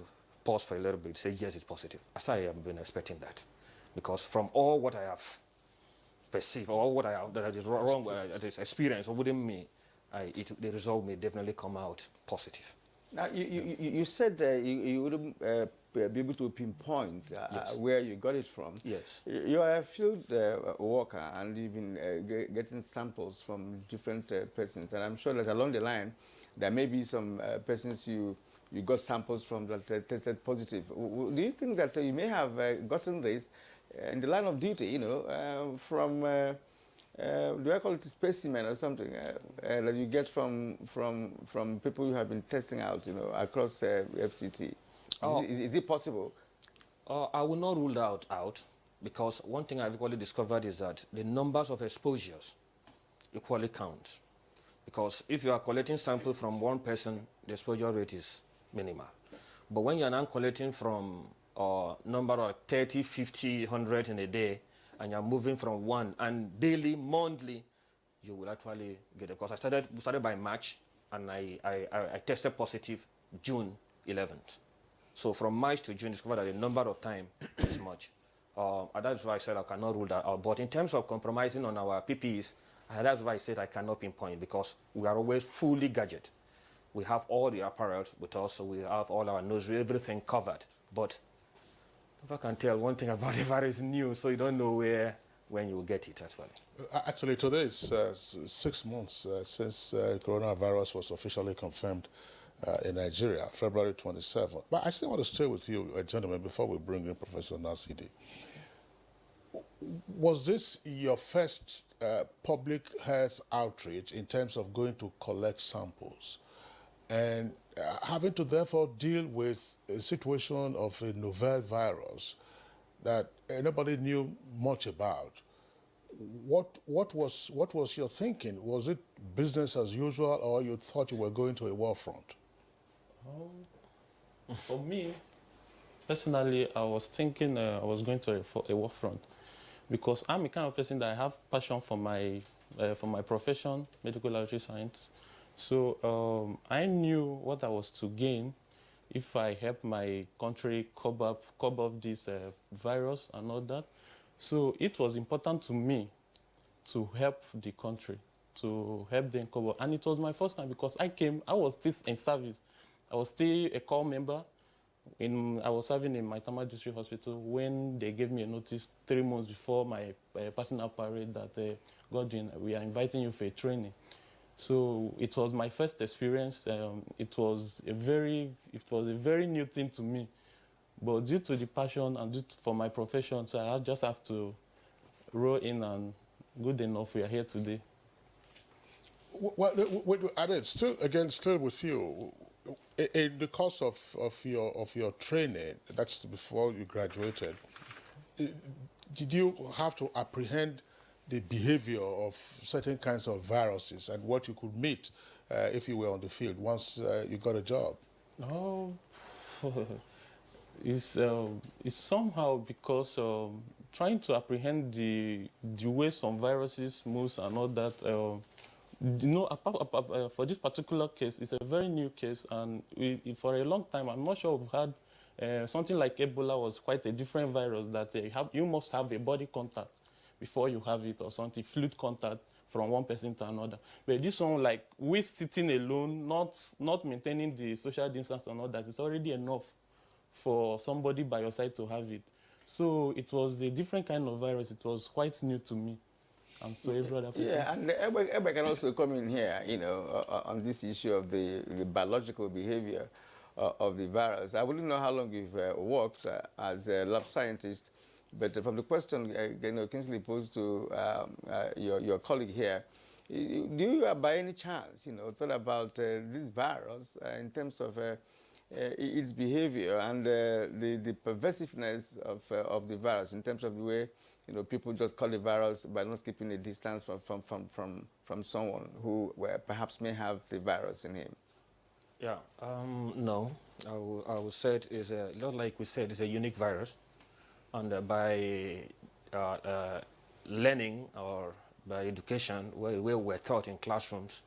paused for a little bit, said, yes, it's positive. I said, I have been expecting that. Because from all what I have perceived, or all what I have that is wrong, that is experienced within me, the result may definitely come out positive. Now, you said you wouldn't be able to pinpoint Yes. where you got it from. Yes. You are a field worker and you've been getting samples from different persons. And I'm sure that along the line, there may be some persons you got samples from that tested positive. Do you think that you may have gotten this in the line of duty, from, do I call it a specimen or something, that you get from people you have been testing out, across FCT? Is it possible? I will not rule that out because one thing I've equally discovered is that the numbers of exposures equally count. Because if you are collecting samples from one person, the exposure rate is minimal. But when you are now collecting from a number of 30, 50, 100 in a day, and you're moving from one, and daily, monthly, you will actually get it. Because I started by March, and I tested positive June 11th. So from March to June, discovered that the number of time is much. And that's why I said I cannot rule that out. But in terms of compromising on our PPEs, that's why I said I cannot pinpoint because we are always fully gadget. We have all the apparel with us, so we have all our nose, everything covered. But if I can tell one thing about the virus is new, so you don't know when you will get it as well. Actually, today is 6 months since coronavirus was officially confirmed in Nigeria, February 27th. But I still want to stay with you, gentlemen, before we bring in Professor Nasidi. Was this your first public health outreach in terms of going to collect samples and having to therefore deal with a situation of a novel virus that nobody knew much about? What was your thinking? Was it business as usual, or you thought you were going to a war front? For me, personally, I was thinking I was going to a war front because I'm the kind of person that I have passion for my profession, medical laboratory science. So I knew what I was to gain if I help my country curb up this virus and all that. So it was important to me to help the country, to help them cover. And it was my first time because I was still in service. I was still a core member. I was serving in Maitama District Hospital when they gave me a notice 3 months before my personal parade that, Godwin, we are inviting you for a training. So it was my first experience. It was a very new thing to me. But due to the passion and for my profession, so I just have to roll in, and good enough, we are here today. Well, Ade, still with you. In the course of your training, that's before you graduated, did you have to apprehend the behavior of certain kinds of viruses and what you could meet if you were on the field once you got a job? Oh, it's somehow because trying to apprehend the way some viruses move and all that. For this particular case, it's a very new case, and for a long time, I'm not sure we've had something like Ebola was quite a different virus that you must have a body contact before you have it, or something, fluid contact from one person to another. But this one, like we sitting alone, not maintaining the social distance and all that, it's already enough for somebody by your side to have it. So it was a different kind of virus. It was quite new to me. And so every other person. Yeah, and everybody can also come in here, you know, on this issue of the biological behavior of the virus. I wouldn't know how long you've worked as a lab scientist, but from the question you know, Kingsley posed to your colleague here, do you by any chance, you know, thought about this virus in terms of its behavior and the pervasiveness of the virus in terms of the way, you know, people just call the virus by not keeping a distance from someone who perhaps may have the virus in him? Yeah, no. I would say it is a lot like we said, it's a unique virus, and by learning or by education, where we're taught in classrooms,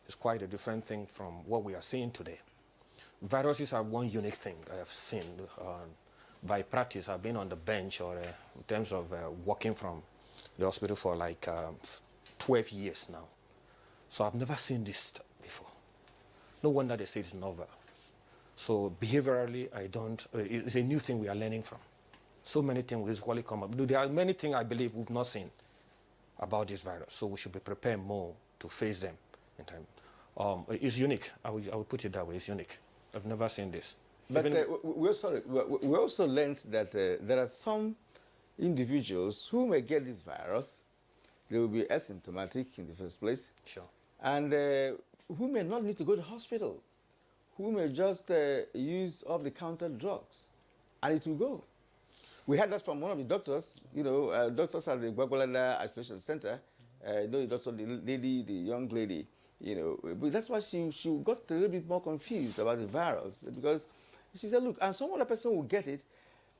is quite a different thing from what we are seeing today. Viruses are one unique thing I have seen. By practice, I've been on the bench or in terms of working from the hospital for like 12 years now. So I've never seen this before. No wonder they say it's novel. So behaviorally, it's a new thing we are learning from. So many things will usually come up. There are many things I believe we've not seen about this virus, so we should be prepared more to face them in time. It's unique. I will put it that way. It's unique. I've never seen this. But we also learned that there are some individuals who may get this virus. They will be asymptomatic in the first place. Sure. And who may not need to go to the hospital, who may just use off-the-counter drugs, and it will go. We had that from one of the doctors, you know, doctors at the Gwagwalada Isolation Center, the doctor, the young lady, you know, but that's why she got a little bit more confused about the virus, because she said, look, and some other person will get it,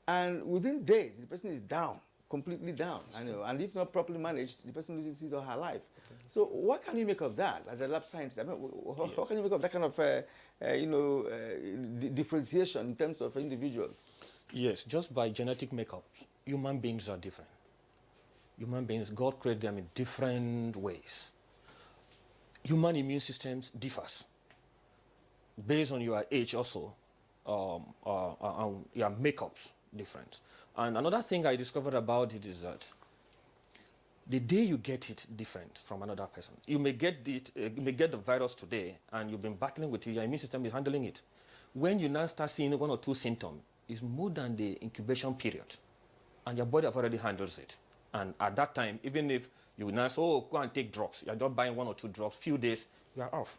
and within days, the person is down, completely down, and if not properly managed, the person loses his or her life. So what can you make of that as a lab scientist? I mean, what can you make of that kind of, differentiation in terms of individuals? Yes, just by genetic makeup, human beings are different. Human beings, God created them in different ways. Human immune systems differs based on your age also, your makeups different. And another thing I discovered about it is that the day you get it different from another person. You may get the virus today, and you've been battling with it, your immune system is handling it. When you now start seeing one or two symptoms, it's more than the incubation period, and your body have already handles it. And at that time, even if you now say, oh, go and take drugs, you're just buying one or two drugs, few days, you are off.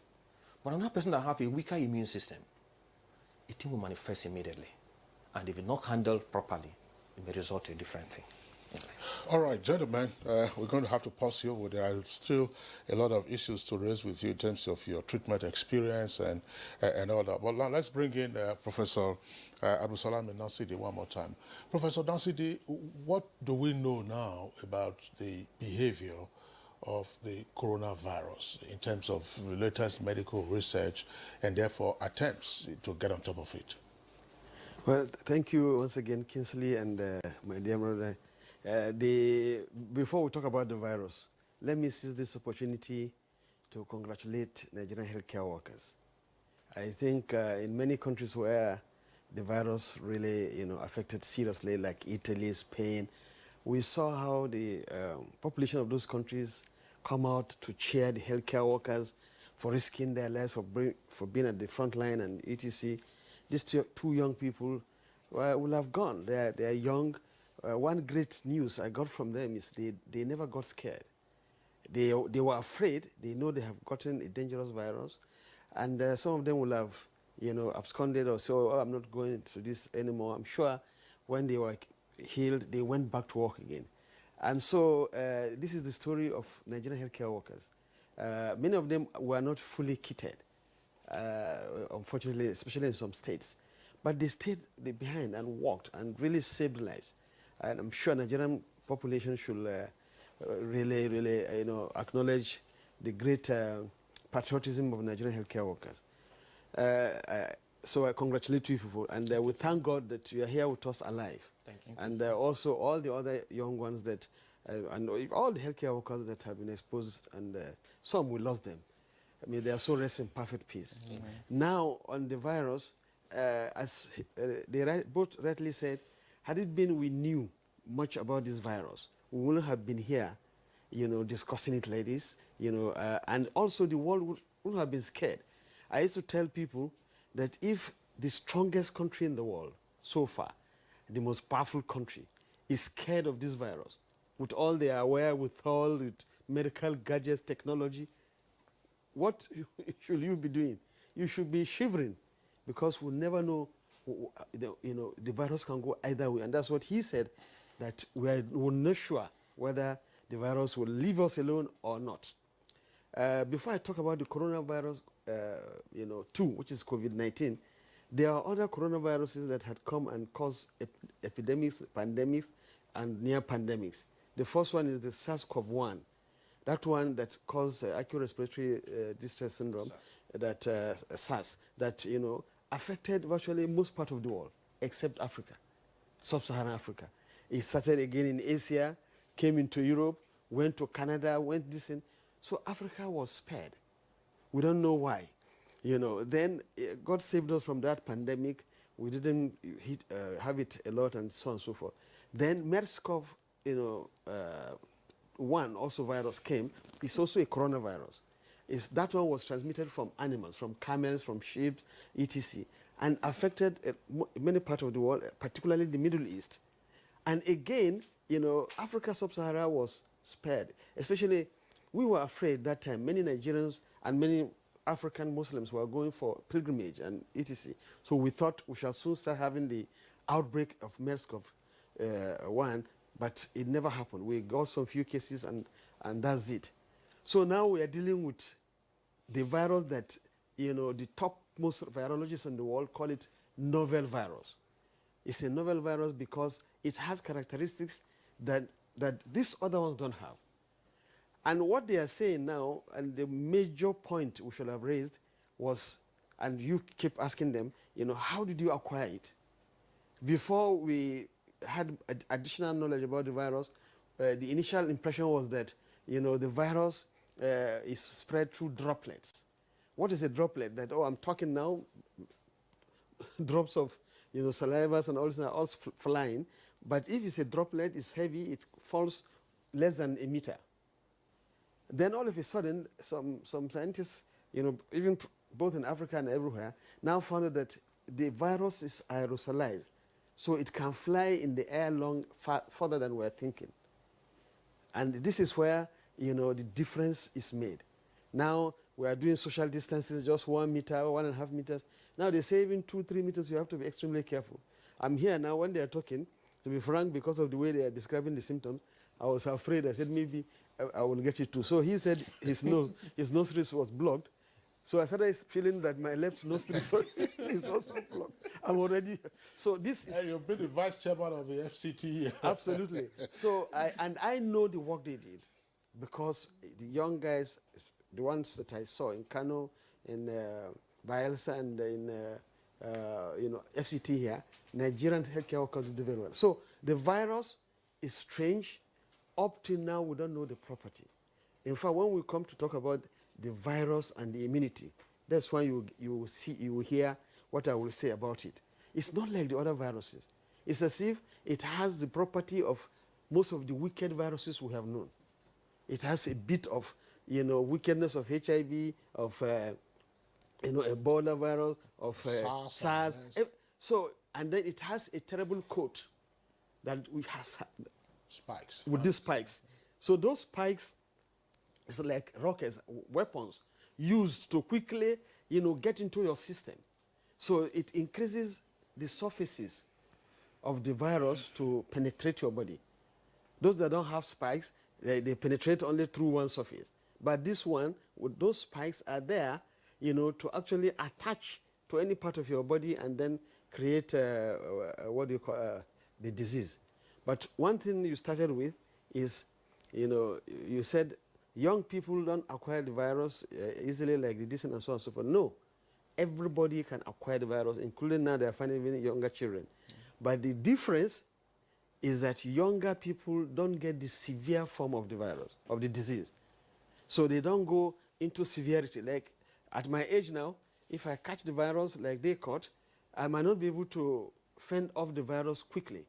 But another person that have a weaker immune system, it will manifest immediately. And if it's not handled properly, it may result in a different thing. All right, gentlemen, we're going to have to pause here. There are still a lot of issues to raise with you in terms of your treatment experience and all that. But now let's bring in Professor Abdulsalam Nasidi one more time. Professor Nasidi, what do we know now about the behavior of the coronavirus in terms of the latest medical research and therefore attempts to get on top of it? Well, thank you once again, Kingsley, and my dear brother. Before we talk about the virus, let me seize this opportunity to congratulate Nigerian healthcare workers. I think in many countries where the virus really, affected seriously, like Italy, Spain, we saw how the population of those countries come out to cheer the healthcare workers for risking their lives, for being at the front line and etc. These two young people will have gone. They are young. One great news I got from them is they never got scared. They were afraid. They know they have gotten a dangerous virus, and some of them will have, absconded or say, "Oh, I'm not going to this anymore." I'm sure when they were healed, they went back to work again. And so this is the story of Nigerian healthcare workers. Many of them were not fully kitted, unfortunately, especially in some states, but they stayed behind and worked and really saved lives. And I'm sure Nigerian population should really, acknowledge the great patriotism of Nigerian healthcare workers. So I congratulate you people, and we thank God that you are here with us alive. Thank you. And also all the other young ones that, and all the healthcare workers that have been exposed, and some we lost them. I mean, they are so rest in perfect peace. Now on the virus, as they both rightly said, Had it been we knew much about this virus, we wouldn't have been here, discussing it like this, and also the world wouldn't have been scared. I used to tell people that if the strongest country in the world so far, the most powerful country, is scared of this virus, with all their wherewithal, with medical gadgets, technology, what should you be doing? You should be shivering, because we'll never know, the virus can go either way. And that's what he said, that we're not sure whether the virus will leave us alone or not. Before I talk about the coronavirus, 2, which is COVID-19, there are other coronaviruses that had come and caused epidemics, pandemics, and near pandemics. The first one is the SARS-CoV-1. That one that caused acute respiratory distress syndrome, that SARS, that affected virtually most part of the world, except Africa, sub-Saharan Africa. It started again in Asia, came into Europe, went to Canada, went this in. So Africa was spared. We don't know why. Then God saved us from that pandemic. We didn't have it a lot, and so on and so forth. Then MERS-CoV, one also virus came. It's also a coronavirus. That one was transmitted from animals, from camels, from sheep, etc., and affected many parts of the world, particularly the Middle East. And again, Africa, sub-Sahara was spared. Especially, we were afraid that time. Many Nigerians and many African Muslims were going for pilgrimage and etc. So we thought we shall soon start having the outbreak of MERS-CoV-1, but it never happened. We got some few cases, and that's it. So now we are dealing with the virus that, the topmost virologists in the world call it novel virus. It's a novel virus because it has characteristics that these other ones don't have. And what they are saying now, and the major point we should have raised was, and you keep asking them, how did you acquire it? Before we had additional knowledge about the virus, the initial impression was that, the virus is spread through droplets. What is a droplet? That, I'm talking now, drops of, salivas and all this are all flying. But if it's a droplet, it's heavy, it falls less than a meter. Then all of a sudden, some scientists, even both in Africa and everywhere, now found out that the virus is aerosolized. So it can fly in the air further than we're thinking. And this is where, the difference is made. Now we are doing social distancing, just 1 meter, 1.5 meters. Now they say even 2-3 meters, you have to be extremely careful. I'm here now when they are talking, to be frank, because of the way they are describing the symptoms, I was afraid. I said, maybe I will get it too. So he said his nostrils was blocked. So I started feeling that my left nostril is also blocked. I'm already, so this is... You've been the vice chairman of the FCT. Absolutely. So I know the work they did, because the young guys, the ones that I saw in Kano, in Bayelsa, and in FCT here, Nigerian healthcare workers did very well. So the virus is strange. Up till now, we don't know the property. In fact, when we come to talk about the virus and the immunity, that's why you will hear what I will say about it. It's not like the other viruses. It's as if it has the property of most of the wicked viruses we have known. It has a bit of, wickedness of HIV, of, Ebola virus, of SARS. So, and then it has a terrible coat that we has spikes. With these spikes. So those spikes is like rockets, weapons used to quickly, get into your system. So it increases the surfaces of the virus to penetrate your body. Those that don't have spikes, they penetrate only through one surface. But this one, with those spikes are there, to actually attach to any part of your body and then create the disease. But one thing you started with is, you said young people don't acquire the virus easily like the decent and so on and so forth. No, everybody can acquire the virus, including now they are finding even younger children. But the difference is that younger people don't get the severe form of the virus, of the disease. So they don't go into severity. Like at my age now, if I catch the virus like they caught, I might not be able to fend off the virus quickly.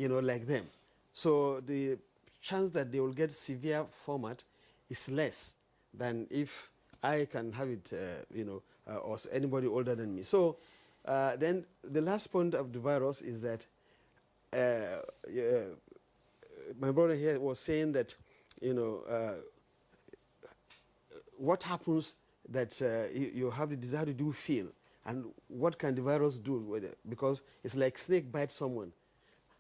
like them. So the chance that they will get severe format is less than if I can have it, or anybody older than me. So then the last point of the virus is that my brother here was saying that, what happens that you have the disease, how do you feel? And what can the virus do with it? Because it's like snake bites someone.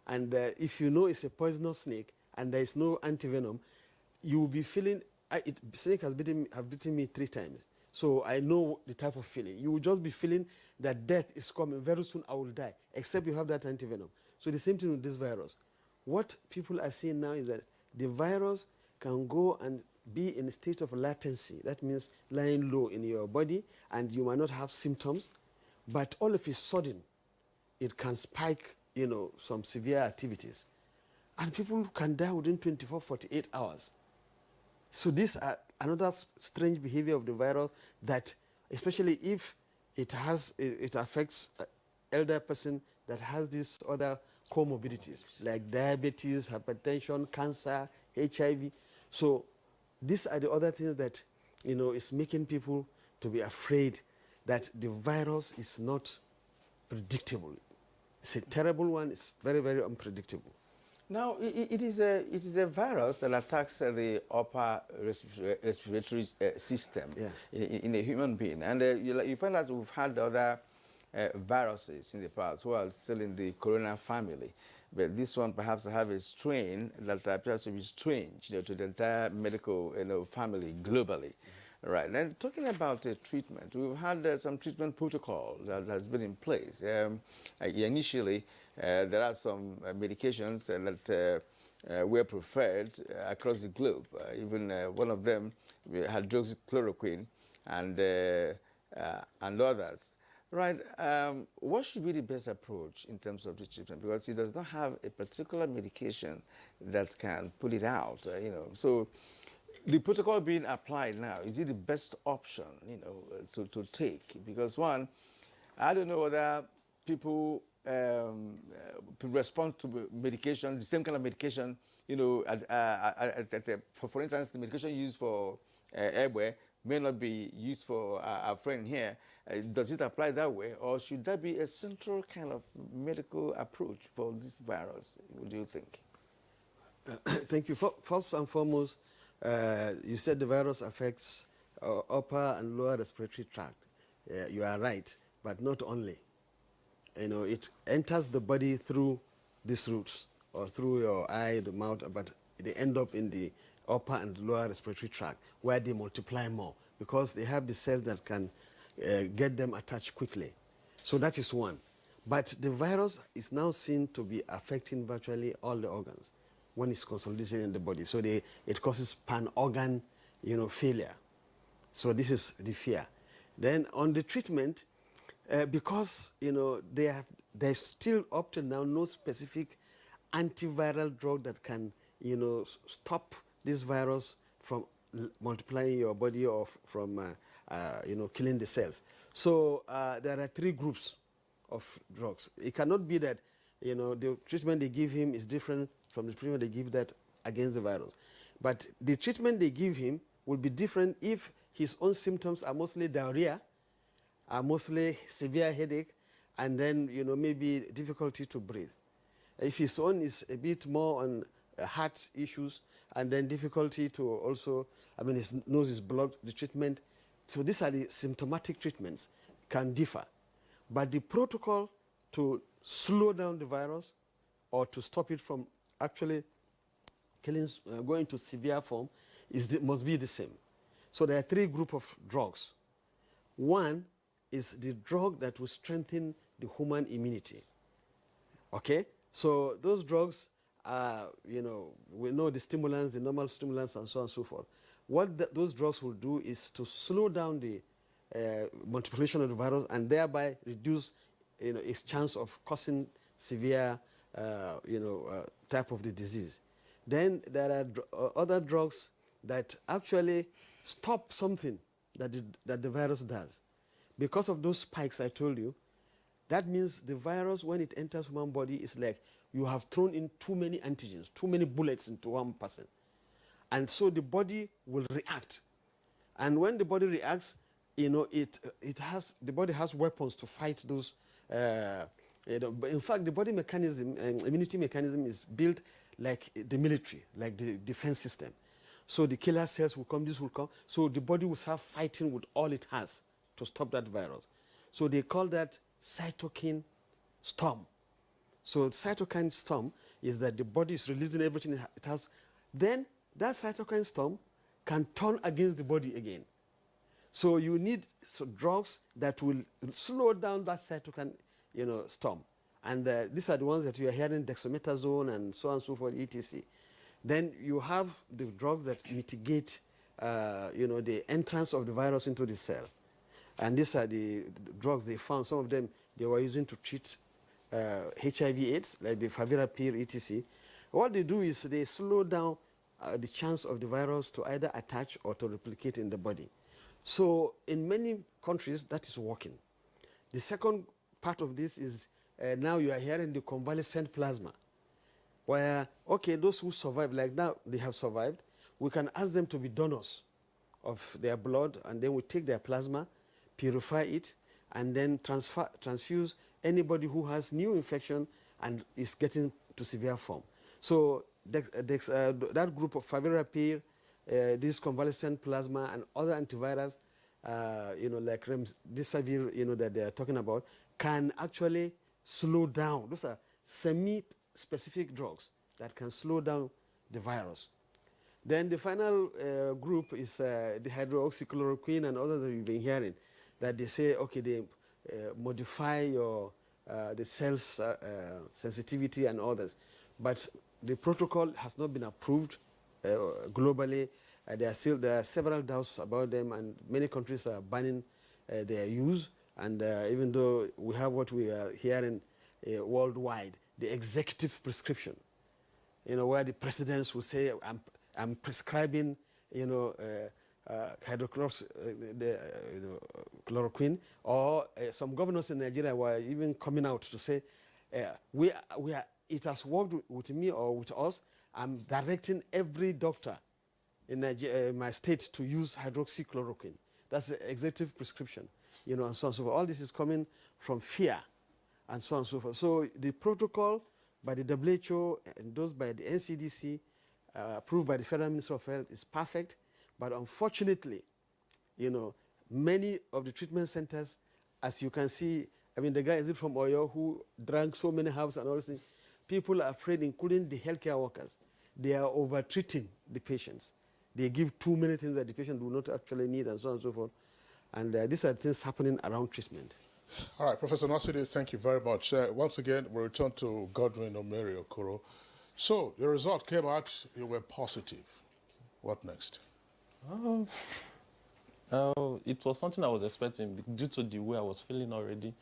And if you know it's a poisonous snake and there is no antivenom, you will be feeling, snake have bitten me 3 times. So I know the type of feeling. You will just be feeling that death is coming. Very soon I will die, except you have that antivenom. So the same thing with this virus. What people are seeing now is that the virus can go and be in a state of latency. That means lying low in your body, and you might not have symptoms, but all of a sudden, it can spike, some severe activities. And people can die within 24, 48 hours. So this is another strange behavior of the virus that, especially if it affects elder person that has these other comorbidities, like diabetes, hypertension, cancer, HIV. So these are the other things that, is making people to be afraid that the virus is not predictable. It's a terrible one. It's very, very unpredictable. Now, it is a virus that attacks the upper respiratory system in a human being. And you find that we've had other viruses in the past who are still in the corona family. But this one perhaps have a strain that appears to be strange to the entire medical family globally. Right. And talking about treatment, we've had some treatment protocol that has been in place. Initially, there are some medications that were preferred across the globe. Even one of them, hydroxychloroquine, and others. Right. What should be the best approach in terms of the treatment? Because it does not have a particular medication that can pull it out. So the protocol being applied now, is it the best option, to take? Because one, I don't know whether people respond to medication, the same kind of medication, for instance, the medication used for airway may not be used for our friend here. Does it apply that way, or should there be a central kind of medical approach for this virus? What do you think? Thank you. First and foremost, you said the virus affects upper and lower respiratory tract. You are right, but not only. It enters the body through these routes, or through your eye, the mouth, but they end up in the upper and lower respiratory tract, where they multiply more, because they have the cells that can get them attached quickly. So that is one. But the virus is now seen to be affecting virtually all the organs when it's consolidated in the body. So it causes pan-organ, failure. So this is the fear. Then on the treatment, because, there's still up to now no specific antiviral drug that can, stop this virus from multiplying your body or from, killing the cells. So there are 3 groups of drugs. It cannot be that, the treatment they give him is different from the treatment they give that against the virus. But the treatment they give him will be different if his own symptoms are mostly diarrhea, are mostly severe headache, and then, maybe difficulty to breathe. If his own is a bit more on heart issues, and then difficulty to also, his nose is blocked, the treatment. So these are the symptomatic treatments, can differ. But the protocol to slow down the virus or to stop it from actually going to severe form must be the same. So there are 3 groups of drugs. One is the drug that will strengthen the human immunity. Okay? So those drugs are, we know the stimulants, the normal stimulants, and so on and so forth. What those drugs will do is to slow down the multiplication of the virus and thereby reduce, its chance of causing severe, type of the disease. Then there are other drugs that actually stop something that the virus does. Because of those spikes I told you, that means the virus, when it enters human body, is like you have thrown in too many antigens, too many bullets into one person. And so the body will react. And when the body reacts, the body has weapons to fight those. In fact, the body mechanism, immunity mechanism is built like the military, like the defense system. So the killer cells will come, this will come. So the body will start fighting with all it has to stop that virus. So they call that cytokine storm. So cytokine storm is that the body is releasing everything it has. Then that cytokine storm can turn against the body again. So you need drugs that will slow down that cytokine, storm. And these are the ones that you are hearing, dexamethasone and so on and so forth, etc. Then you have the drugs that mitigate, the entrance of the virus into the cell. And these are the drugs they found. Some of them they were using to treat HIV/AIDS, like the favipiravir, etc. What they do is they slow down the chance of the virus to either attach or to replicate in the body. So in many countries, that is working. The second part of this is now you are hearing the convalescent plasma, where, okay, those who survive, like now they have survived, we can ask them to be donors of their blood, and then we take their plasma, purify it, and then transfuse anybody who has new infection and is getting to severe form. So that group of favipiravir, this convalescent plasma and other antivirals, like remdesivir, that they are talking about, can actually slow down. Those are semi-specific drugs that can slow down the virus. Then the final group is the hydroxychloroquine and others that you've been hearing, that they say, okay, they modify the cell's sensitivity and others. But the protocol has not been approved globally. There are several doubts about them, and many countries are banning their use. And even though we have what we are hearing worldwide, the executive prescription, where the presidents will say, I'm prescribing, hydroxychloroquine, or some governors in Nigeria were even coming out to say, it has worked with me or with us. I'm directing every doctor in my state to use hydroxychloroquine. That's the executive prescription, and so on and so forth. All this is coming from fear, and so on and so forth. So the protocol by the WHO, endorsed by the NCDC, approved by the Federal Ministry of Health, is perfect. But unfortunately, many of the treatment centers, as you can see, the guy is from Oyo who drank so many herbs and all this thing. People are afraid, including the healthcare workers. They are over-treating the patients. They give too many things that the patient do not actually need, and so on and so forth. And these are things happening around treatment. All right, Professor Nasidi, thank you very much. Once again, we return to Godwin Omeri Okoro. So, the result came out, you were positive. What next? It was something I was expecting due to the way I was feeling already.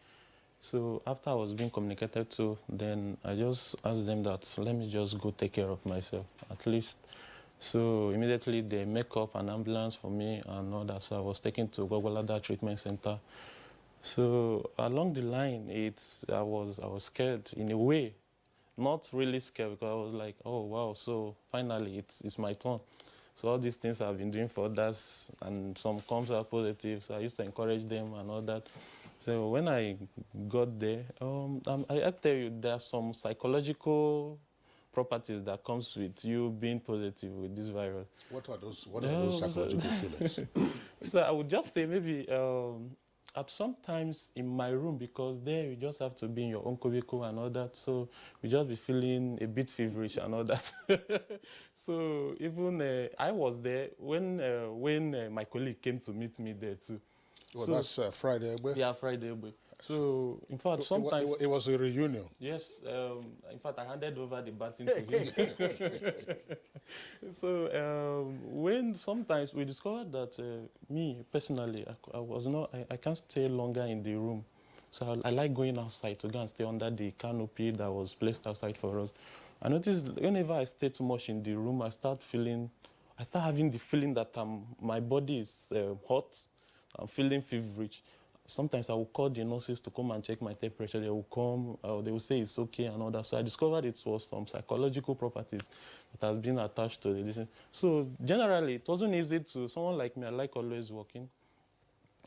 So after I was being communicated to, then I just asked them that, let me just go take care of myself, at least. So immediately they make up an ambulance for me and all that. So I was taken to Gwagwalada Treatment Center. So along the line, I was scared in a way. Not really scared, because I was like, oh, wow, so finally it's my turn. So all these things I've been doing for others, and some comes out positive, so I used to encourage them and all that. So when I got there, I tell you, there are some psychological properties that comes with you being positive with this virus. What are those psychological feelings? So I would just say maybe at sometimes in my room, because there you just have to be in your own cubicle and all that, so you just be feeling a bit feverish and all that. So even I was there when my colleague came to meet me there too. Well, so, that's Friday, Egbe? Yeah, Friday, Egbe. So, in fact, sometimes... It was a reunion. Yes. In fact, I handed over the baton to him. So, when sometimes we discovered that me, personally, I can't stay longer in the room. So I like going outside to go and stay under the canopy that was placed outside for us. I noticed whenever I stay too much in the room, I start having the feeling that my body is hot. I'm feeling feverish. sometimes I will call the nurses to come and check my temperature. They will come, they will say it's okay and all that. So I discovered it was some psychological properties that has been attached to it. So generally, it wasn't easy to, someone like me, I like always working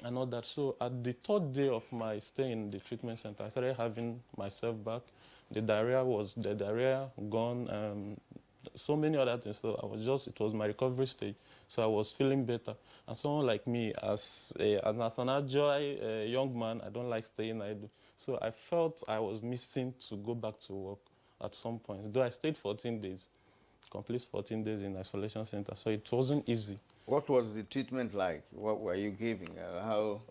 and all that. So at the third day of my stay in the treatment center, I started having myself back. The diarrhea gone, so many other things. So it was my recovery stage. So I was feeling better. And someone like me, as an agile young man, I don't like staying idle. So I felt I was missing to go back to work at some point. Though I stayed 14 days, complete 14 days in isolation center. So it wasn't easy. What was the treatment like? What were you giving? How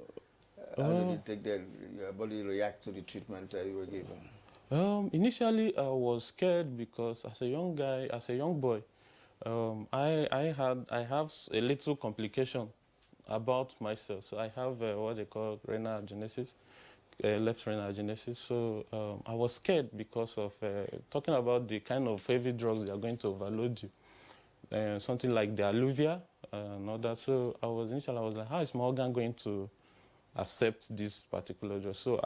did your body react to the treatment you were given? Initially, I was scared because as a young guy, as a young boy, I have a little complication about myself. So I have what they call renal agenesis, left renal agenesis. So I was scared because of talking about the kind of heavy drugs they are going to overload you. Something like the alluvia and all that. So initially I was like, how is my organ going to accept this particular drug? So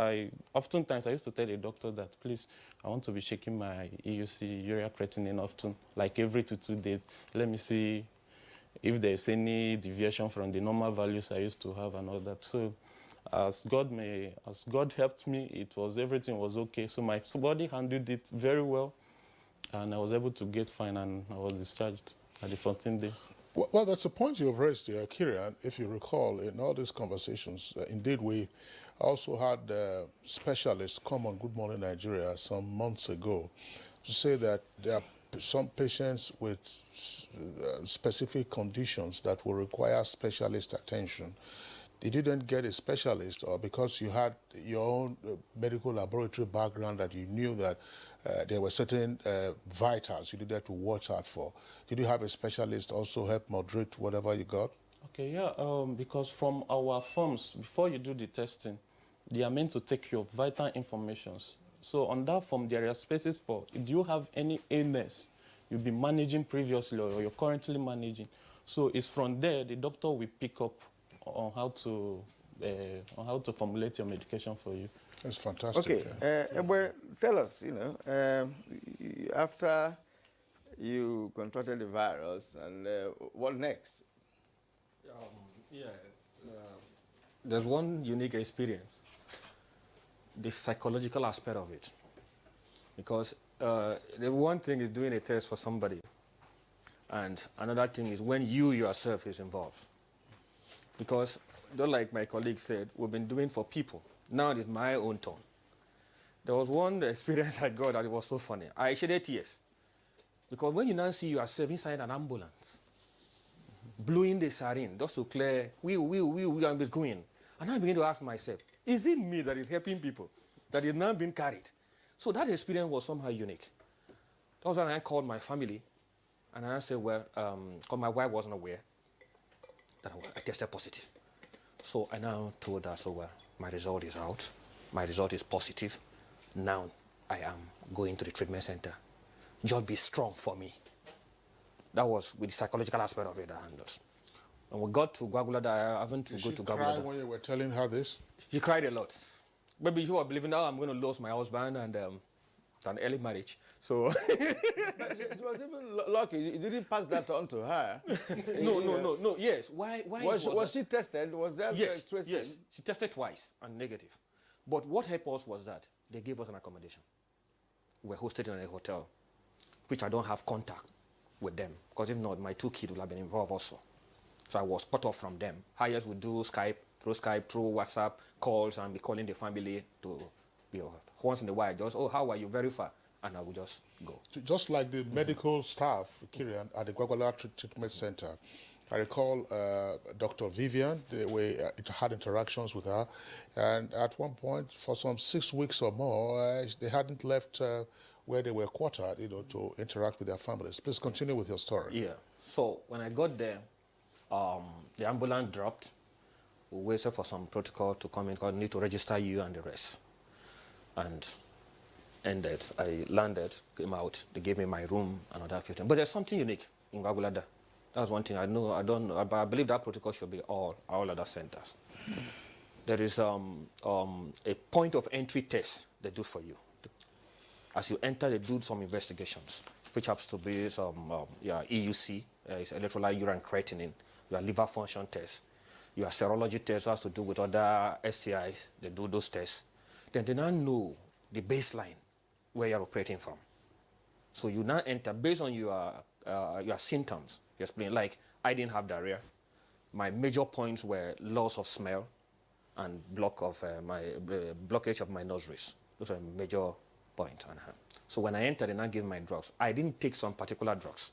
oftentimes I used to tell the doctor that, please, I want to be checking my EUC, urea creatinine often, like every 2 days. Let me see if there's any deviation from the normal values I used to have and all that. So as God helped me, everything was okay. So my body handled it very well, and I was able to get fine, and I was discharged at the 14th day. Well, that's a point you've raised here, Kirian. If you recall, in all these conversations, indeed, we also had specialists come on Good Morning Nigeria some months ago to say that there are some patients with specific conditions that will require specialist attention. You didn't get a specialist, or because you had your own medical laboratory background that you knew that there were certain vitals you needed to watch out for. Did you have a specialist also help moderate whatever you got? Okay, yeah, because from our forms, before you do the testing, they are meant to take your vital informations. So on that form, there are spaces for, do you have any illness you've been managing previously or you're currently managing? So it's from there the doctor will pick up on how to formulate your medication for you. That's fantastic. Okay, well, tell us, after you contracted the virus, and what next? There's one unique experience, the psychological aspect of it. Because the one thing is doing a test for somebody, and another thing is when you yourself is involved. Because, just like my colleague said, we've been doing for people. Now it is my own turn. There was one experience I got that it was so funny. I shedded tears. Because when you now see yourself inside an ambulance, blowing the siren, just to clear, we are going. And I begin to ask myself, is it me that is helping people, that is now being carried? So that experience was somehow unique. That was when I called my family, and I said, well, because my wife wasn't aware that I tested positive. So I now told her, so well, my result is out. My result is positive. Now I am going to the treatment center. Just be strong for me. That was with the psychological aspect of it that handles. When we got to Gwagwalada, I haven't to go to Gwagwalada. Did she cry when you were telling her this? She cried a lot. Maybe you are believing now I'm going to lose my husband and an early marriage. So it was even lucky. You didn't pass that on to her. No. Yes. Why was she tested? Was there yes. She tested twice and negative. But what helped us was that they gave us an accommodation. We were hosted in a hotel, which I don't have contact with them, because if not, my 2 kids would have been involved also. So I was cut off from them. Highest would do Skype, through WhatsApp, calls, and be calling the family to be once in a while, just, oh, how are you? Very far. And I would just go. Just like the medical staff, Kirian, at the Gwagwalada Treatment Center, I recall Dr. Vivian, we had interactions with her, and at one point, for some 6 weeks or more, they hadn't left where they were quartered, to interact with their families. Please continue with your story. Yeah. So when I got there, the ambulance dropped. We waited for some protocol to come in, because I need to register you and the rest. And ended. I landed, came out. They gave me my room and other few things. But there's something unique in Gwagwalada. That's one thing I know. I believe that protocol should be all other centers. there is a point of entry test they do for you. As you enter, they do some investigations, which happens to be some EUC, it's electrolyte urine creatinine, your liver function test, your serology test has to do with other STIs, they do those tests. Then they now know the baseline where you're operating from. So you now enter based on your symptoms. You explain, like, I didn't have diarrhea. My major points were loss of smell and blockage of my nostrils. Those are major points. So when I entered and I gave my drugs, I didn't take some particular drugs.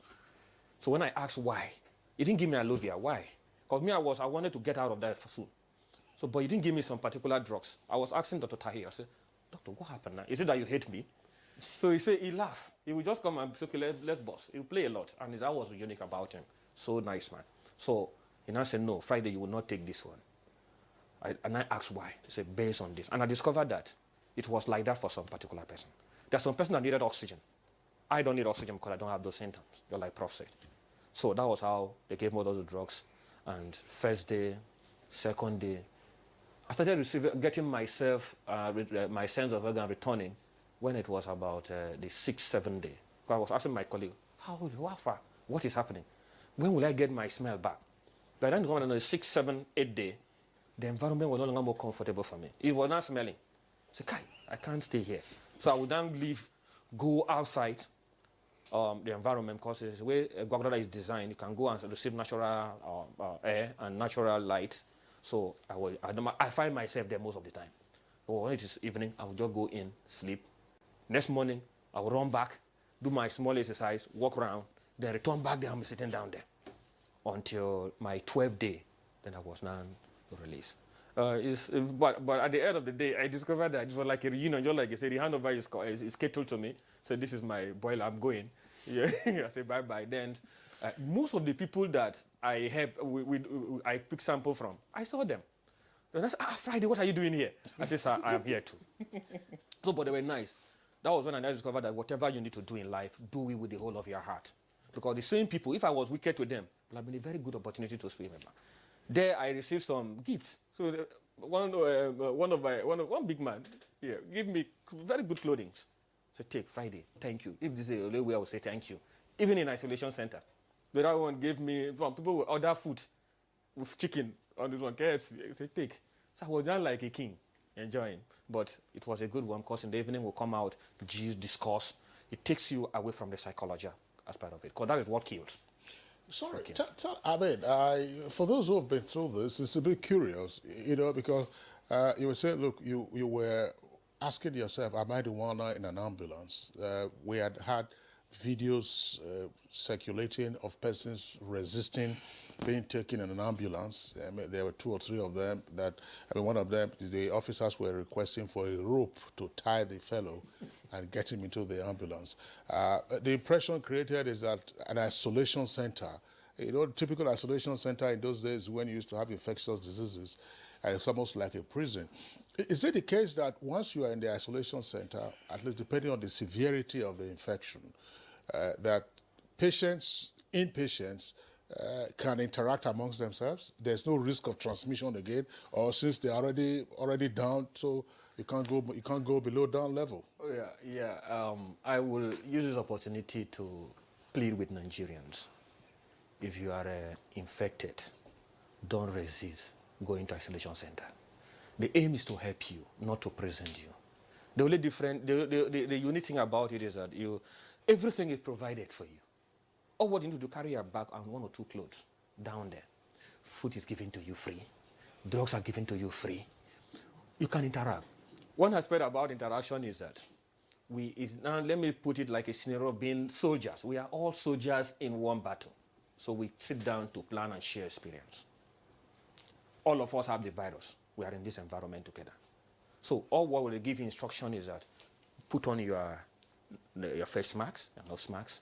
So when I asked why, he didn't give me aloe vera. Why? Because me, I wanted to get out of that soon. So, but he didn't give me some particular drugs. I was asking Dr. Tahir, I said, Doctor, what happened now? Is it that you hate me? So he said, he laughed. He would just come and say, okay, let's boss. He would play a lot. And that was unique about him. So nice, man. So he now said, no, Friday, you will not take this one. And I asked why. He said, based on this. And I discovered that it was like that for some particular person. There's some person that needed oxygen. I don't need oxygen because I don't have those symptoms. You're like Prof said. So that was how they gave me those drugs. And first day, second day, I started getting myself, my sense of organ returning when it was about the 6th, 7th day. I was asking my colleague, how far? What is happening? When will I get my smell back? By then, on the 6th, 7th, 8th day, the environment was no longer more comfortable for me. It was not smelling. I said, Kai, I can't stay here. So I would then leave, go outside the environment, because it's the way Guagualada is designed. You can go and receive natural air and natural light. So I find myself there most of the time. But when it is evening, I will just go in, sleep. Next morning, I will run back, do my small exercise, walk around, then return back there and be sitting down there until my 12th day. Then I was now released. But at the end of the day, I discovered that it was like a reunion. Just like you said, the handover is kettled to me. So this is my boiler, I'm going. Yeah, I say bye-bye. Then most of the people that I help, I pick sample from, I saw them. Then I said, Friday, what are you doing here? I said, sir, I am here too. So, but they were nice. That was when I discovered that whatever you need to do in life, do it with the whole of your heart. Because the same people, if I was wicked to them, it would have been a very good opportunity to speak with them. There, I received some gifts. So one big man here gave me very good clothing. So take Friday, thank you. If this is the only way I will say thank you. Even in isolation center. The other one gave me, from people with other food, with chicken on this one, KFC. I said take. So I was just like a king, enjoying. But it was a good one, because in the evening we'll come out, discuss. It takes you away from the psychology aspect of it, because that is what kills. Sorry, for those who have been through this, it's a bit curious, because you were saying, look, you were asking yourself, am I the one in an ambulance? We had videos circulating of persons resisting being taken in an ambulance. There were 2 or 3 of them one of them, the officers were requesting for a rope to tie the fellow and get him into the ambulance. The impression created is that an isolation center, typical isolation center in those days when you used to have infectious diseases, and it's almost like a prison. Is it the case that once you are in the isolation center, at least depending on the severity of the infection, that inpatients can interact amongst themselves? There's no risk of transmission again, or since they're already down, so you can't go below down level. I will use this opportunity to plead with Nigerians. If you are infected, don't resist going to isolation center. The aim is to help you, not to present you. The only the unique thing about it is that everything is provided for you. All what you need to carry your bag and 1 or 2 clothes down there. Food is given to you free. Drugs are given to you free. You can interact. One aspect about interaction is that now let me put it like a scenario of being soldiers. We are all soldiers in one battle. So we sit down to plan and share experience. All of us have the virus. We are in this environment together. So all what will give you instruction is that put on your face masks and nose masks,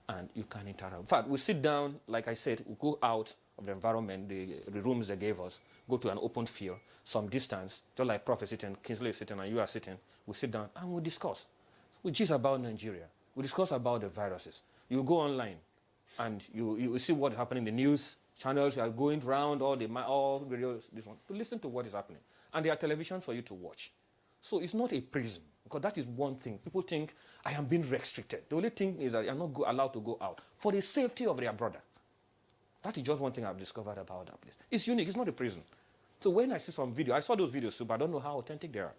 and you can interact. In fact, we sit down, like I said, we go out of the environment, the rooms they gave us, go to an open field, some distance, just like Prof is sitting, Kingsley is sitting, and you are sitting. We sit down and we discuss. We gist about Nigeria. We discuss about the viruses. You go online and you see what's happening in the news, channels are going round, all videos, this one, to listen to what is happening. And there are televisions for you to watch. So it's not a prison, because that is one thing. People think, I am being restricted. The only thing is that I'm not allowed to go out for the safety of their brother. That is just one thing I've discovered about that place. It's unique. It's not a prison. So when I see some video, I saw those videos too, but I don't know how authentic they are.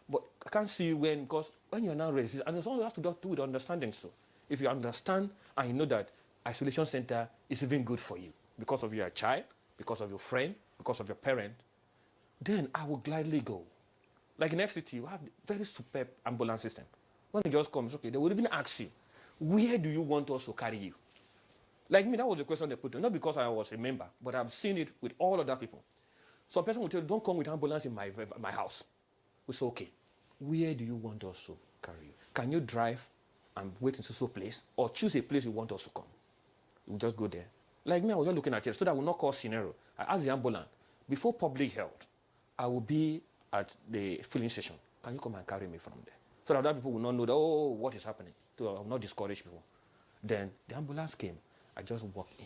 But I can't see because when you're now racist, and it's all has to do with understanding. So if you understand and you know that isolation center is even good for you because of your child, because of your friend, because of your parent, then I will gladly go. Like in FCT, we have a very superb ambulance system. When it just comes, okay, they will even ask you, where do you want us to carry you? Like me, that was the question they put to me, not because I was a member, but I've seen it with all other people. Some person will tell you, don't come with ambulance in my house. We say, okay, where do you want us to carry you? Can you drive and wait in so place, or choose a place you want us to come? We'll just go there. Like me, I was just looking at it, so that will not cause scenario. I asked the ambulance, before public health, I will be at the filling station. Can you come and carry me from there? So that other people will not know that, oh, what is happening? So I will not discourage people. Then the ambulance came. I just walked in.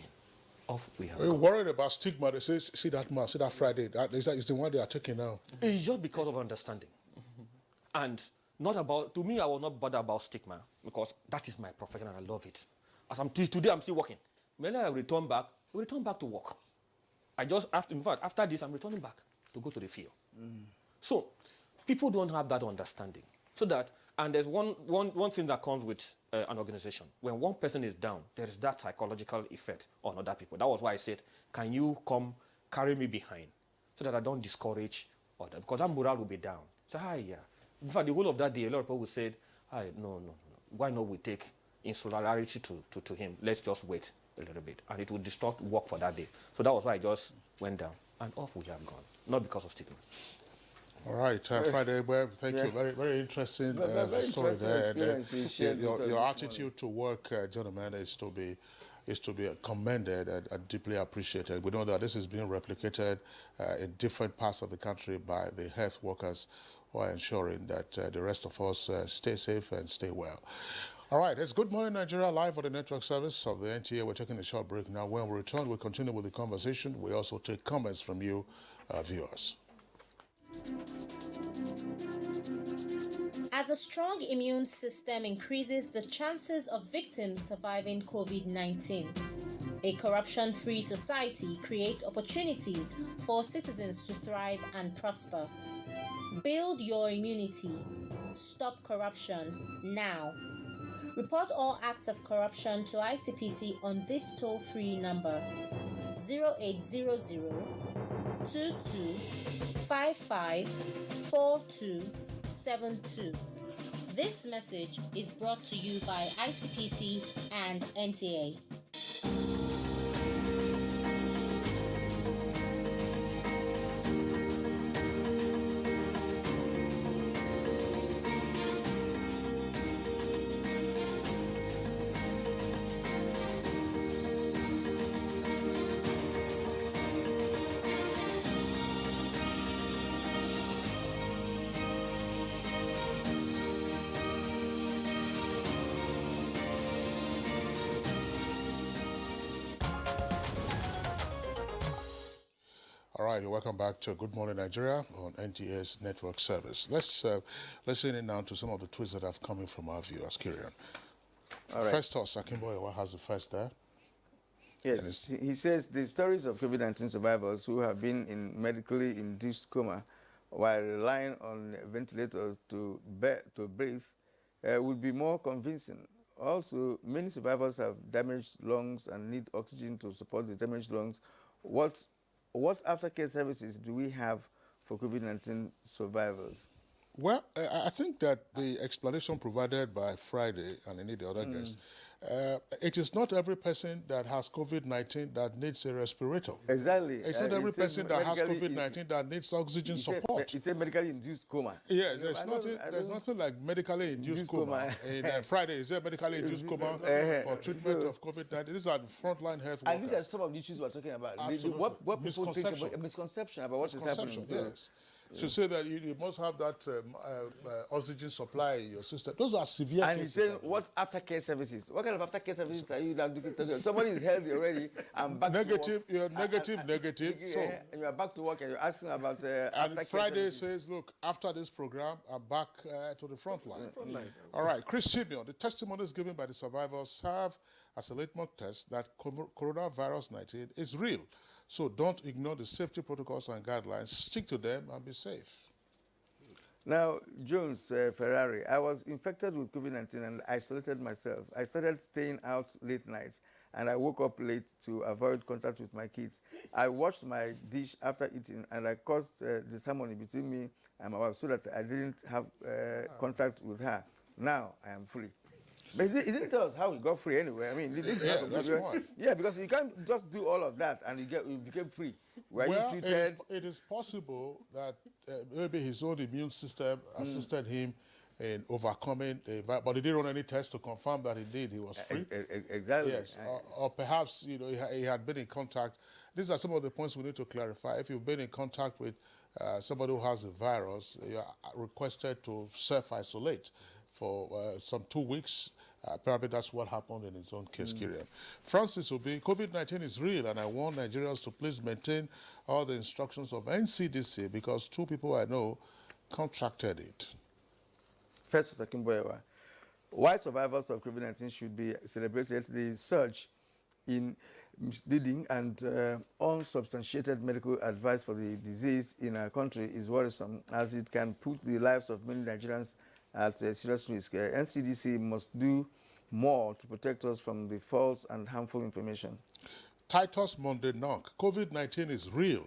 Off we have. Are you worried about stigma? They say, see that man, see that Friday. That is the one they are taking now. It's just because of understanding. And not about, to me, I was not bothered about stigma because that is my profession and I love it. As today, I'm still working. When I return back, we return back to work. I just, after this, I'm returning back to go to the field. So people don't have that understanding. So that, and there's one thing that comes with an organization. When one person is down, there is that psychological effect on other people. That was why I said, can you come carry me behind so that I don't discourage others? Because that morale will be down. So, yeah. In fact, the whole of that day, a lot of people said, no. Why not we take in solidarity to him? Let's just wait a little bit. And it will distort work for that day. So that was why I just went down. And off we have gone. Not because of stigma. All right, Friday Web, thank you. Very, very interesting story there. And, your attitude to work, gentlemen, is to be commended and deeply appreciated. We know that this is being replicated in different parts of the country by the health workers who are ensuring that the rest of us stay safe and stay well. All right, it's Good Morning Nigeria live on the network service of the NTA. We're taking a short break now. When we return, we'll continue with the conversation. We also take comments from you, viewers. As a strong immune system increases the chances of victims surviving COVID-19, a corruption-free society creates opportunities for citizens to thrive and prosper. Build your immunity. Stop corruption now. Report all acts of corruption to ICPC on this toll-free number 0800 22 55 4272. This message is brought to you by ICPC and NTA. All right, welcome back to Good Morning Nigeria on NTA's network service. Let's listen in now to some of the tweets that have come in from our viewers. Kirian. All right. First off, Akimboye has the first there. Yes, he says the stories of COVID-19 survivors who have been in medically induced coma while relying on ventilators to breathe would be more convincing. Also, many survivors have damaged lungs and need oxygen to support the damaged lungs. What aftercare services do we have for COVID-19 survivors? Well, I think that the explanation provided by Friday and indeed the other guest, it is not every person that has COVID-19 that needs a respirator. Exactly. It's not every person that has COVID-19 that needs oxygen support. It's a medically induced coma. Yeah, there's nothing like medically induced coma. Friday, is there medically induced coma for treatment of COVID-19? These are the frontline health workers. And these are some of the issues we're talking about. What people think about misconception about what is happening. Yes. should say that you must have that oxygen supply in your system. Those are severe and cases. And he's saying, what aftercare services? What kind of aftercare services are you talking? Somebody is healthy already. I'm back negative, to work. You're negative. So, and you're back to work and you're asking about and Friday says, look, after this program, I'm back to the front line. All right, Chris Simeon, the testimonies given by the survivors serve as a litmus test that coronavirus 19 is real. So don't ignore the safety protocols and guidelines. Stick to them and be safe. Now, Jones Ferrari, I was infected with COVID-19 and isolated myself. I started staying out late nights and I woke up late to avoid contact with my kids. I washed my dish after eating and I caused disharmony between me and my wife so that I didn't have contact with her. Now I am free. But he didn't tell us how he got free anyway. I mean, this that's why. Yeah, because you can't just do all of that and you became free. Were you treated? It is possible that maybe his own immune system assisted him in overcoming the virus, but he didn't run any tests to confirm that indeed he was free. Exactly. Yes, or perhaps he had been in contact. These are some of the points we need to clarify. If you've been in contact with somebody who has the virus, you are requested to self-isolate for some 2 weeks. Probably that's what happened in his own case, Kirian. Francis Obi, COVID-19 is real, and I want Nigerians to please maintain all the instructions of NCDC because 2 people I know contracted it. First, Kimboewa, why survivors of COVID-19 should be celebrated? The surge in misleading and unsubstantiated medical advice for the disease in our country is worrisome, as it can put the lives of many Nigerians at serious risk. NCDC must do more to protect us from the false and harmful information. Titus Mondenok, COVID-19 is real,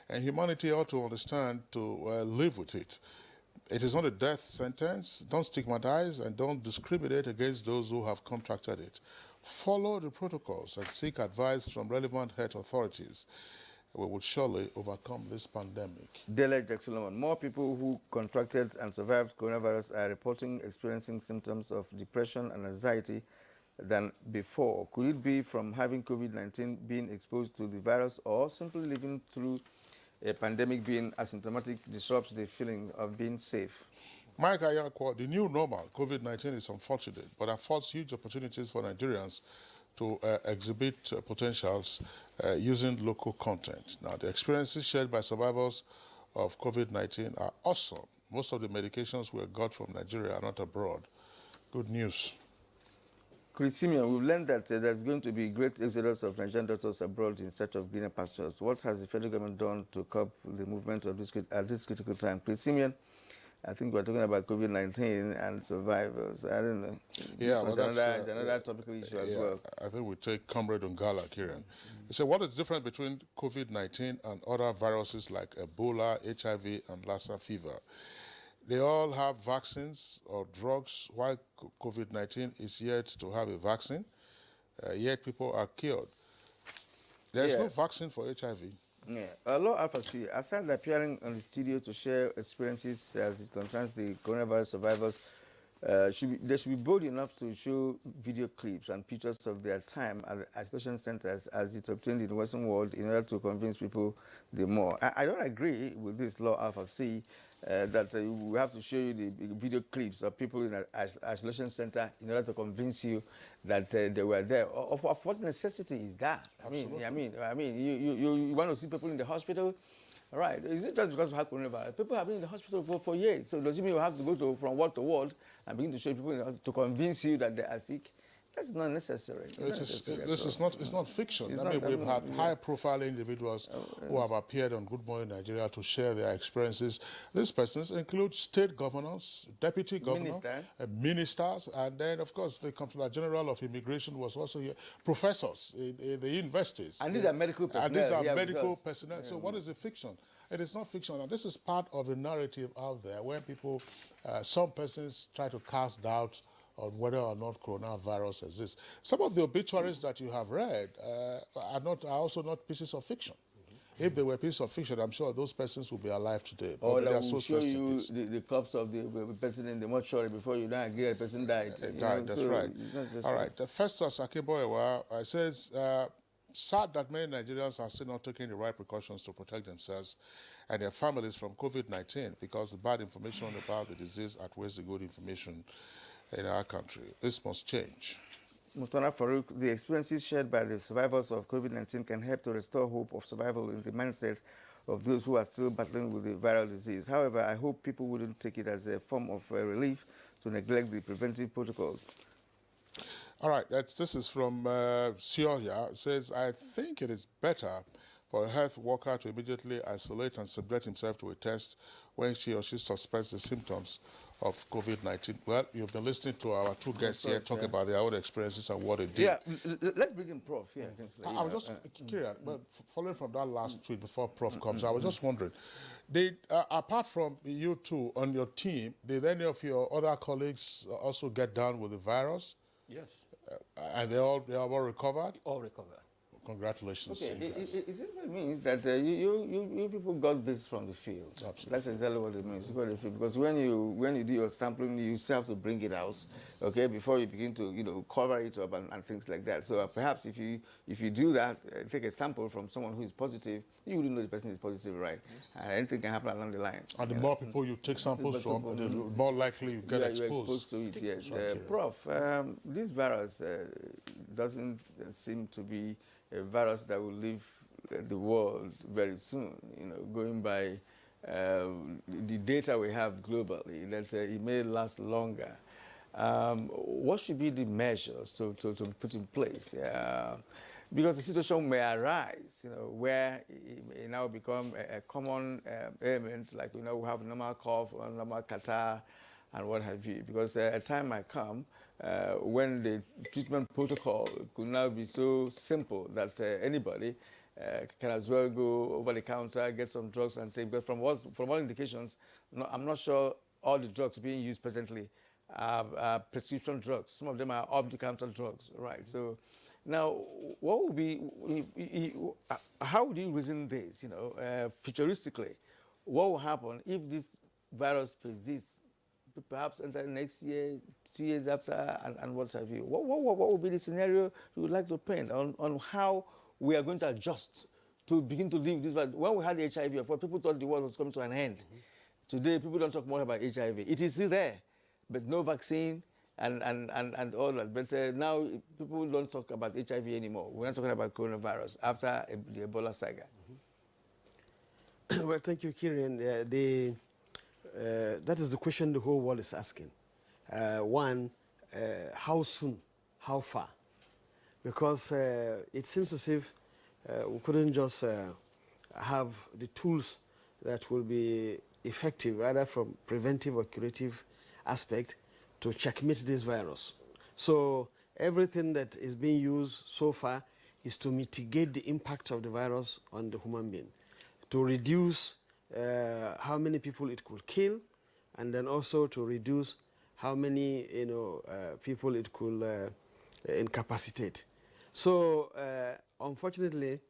and humanity ought to understand to live with it. It is not a death sentence. Don't stigmatize and don't discriminate against those who have contracted it. Follow the protocols and seek advice from relevant health authorities. We will surely overcome this pandemic. Dele Jack Solomon, more people who contracted and survived coronavirus are reporting experiencing symptoms of depression and anxiety than before. Could it be from having COVID-19, being exposed to the virus, or simply living through a pandemic being asymptomatic disrupts the feeling of being safe? Mike Ayakwa, the new normal, COVID-19 is unfortunate, but affords huge opportunities for Nigerians to exhibit potentials using local content. Now, the experiences shared by survivors of COVID-19 are awesome. Most of the medications we got from Nigeria are not abroad. Good news. Chris Simeon, we've learned that there's going to be great exodus of Nigerian doctors abroad in search of greener pastures. What has the federal government done to curb the movement of this at this critical time? Chris Simeon, I think we're talking about COVID-19 and survivors. I don't know. Yeah, well, that's another topical issue as well. I think we take Comrade Ongala, Kieran. He said, what is the difference between COVID-19 and other viruses like Ebola, HIV, and Lassa fever? They all have vaccines or drugs, while COVID-19 is yet to have a vaccine, yet people are cured. There is no vaccine for HIV. Yeah. Hello, Alpha C. Aside appearing on the studio to share experiences as it concerns the coronavirus survivors, they should be bold enough to show video clips and pictures of their time at isolation centers as it's obtained in the Western world in order to convince people the more. I don't agree with this law, Alpha C, that we have to show you the video clips of people in an isolation center in order to convince you that they were there. Of what necessity is that? Absolutely. I mean, you want to see people in the hospital? All right. Is it just because we have coronavirus? People have been in the hospital for years. So does it mean you have to go from ward to ward and begin to show people to convince you that they are sick? That's not necessary. It's not fiction. We've had high-profile individuals who have appeared on Good Morning Nigeria to share their experiences. These persons include state governors, deputy governors, ministers, and then, of course, the Comptroller General of Immigration was also here, professors in the universities. And these are medical personnel. So what is the fiction? It is not fiction. And this is part of the narrative out there where people, some persons try to cast doubt on whether or not coronavirus exists. Some of the obituaries that you have read are also not pieces of fiction. If they were pieces of fiction, I'm sure those persons would be alive today. Or they will show you the corpse of the person in the mortuary before you don't agree the person died. That's right. All right. The first Akeboewa says, sad that many Nigerians are still not taking the right precautions to protect themselves and their families from COVID-19 because the bad information about the disease outweighs the good information in our country. This must change. Mutana Farouk, the experiences shared by the survivors of COVID-19 can help to restore hope of survival in the mindset of those who are still battling with the viral disease. However, I hope people wouldn't take it as a form of relief to neglect the preventive protocols. All right, this is from Sioya. It says, I think it is better for a health worker to immediately isolate and subject himself to a test when she or she suspects the symptoms of COVID-19. Well, you've been listening to our two guests here talk about their own experiences and what they did. Yeah, let's bring in Prof. Yeah, I was just curious, but following from that last tweet before Prof comes, I was just wondering, did, apart from you two on your team, did any of your other colleagues also get down with the virus? Yes. And they all recovered? All recovered. Congratulations. Okay, it means that you people got this from the field. Absolutely. That's exactly what it means. Because when you do your sampling, you still have to bring it out, okay, before you begin to cover it up and things like that. So perhaps if you do that, take a sample from someone who is positive, you wouldn't know the person is positive, right? And anything can happen along the line. And the more people you take samples from, the more likely you get exposed. You're exposed to it. Yes, Prof. This virus doesn't seem to be a virus that will leave the world very soon. Going by the data we have globally, that it may last longer. What should be the measures to put in place? Because the situation may arise, where it may now become a common ailment, like we have normal cough or normal catarrh and what have you. Because a time might come when the treatment protocol could now be so simple that anybody can as well go over the counter, get some drugs and take. But from all indications, I'm not sure all the drugs being used presently are prescription drugs. Some of them are off-the-counter drugs, right? So now, what would be, how would you reason this, futuristically? What will happen if this virus persists, perhaps until next year, 2 years after, and what have you? What would be the scenario you would like to paint on how we are going to adjust to begin to live this virus? When we had HIV, of course, people thought the world was coming to an end. Today, people don't talk more about HIV. It is still there, but no vaccine and all that. But now people don't talk about HIV anymore. We're not talking about coronavirus after the Ebola saga. Well, thank you, Kieran. That is the question the whole world is asking. One, how soon? How far? Because it seems as if we couldn't just have the tools that will be effective, rather from preventive or curative aspect, to checkmate this virus. So everything that is being used so far is to mitigate the impact of the virus on the human being, to reduce how many people it could kill, and then also to reduce how many people it could incapacitate. So unfortunately,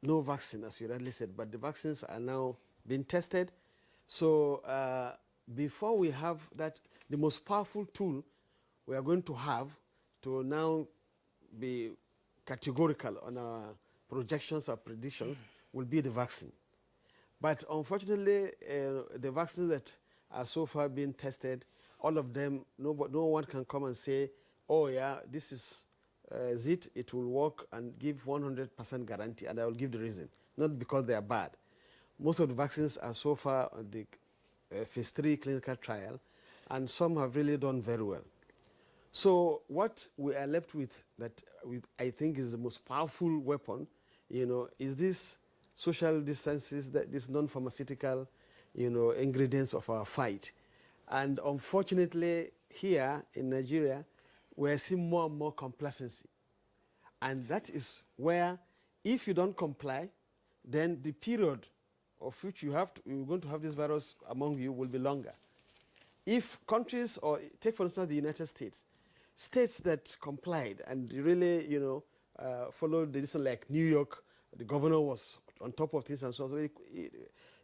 no vaccine, as you rightly said, but the vaccines are now being tested. So before we have that, the most powerful tool we are going to have to now be categorical on our projections or predictions will be the vaccine. But unfortunately, the vaccines that are so far being tested, all of them, no one can come and say, oh yeah, this is it will work and give 100% guarantee, and I will give the reason. Not because they are bad. Most of the vaccines are so far on the phase 3 clinical trial, and some have really done very well. So what we are left with, I think is the most powerful weapon, is this social distances, this non-pharmaceutical, ingredients of our fight. And unfortunately, here in Nigeria, we're seeing more and more complacency. And that is where, if you don't comply, then the period of which you're going to have this virus among you will be longer. If countries, or take for instance the United States, states that complied and really, followed the decision, like New York, the governor was on top of things and so on. So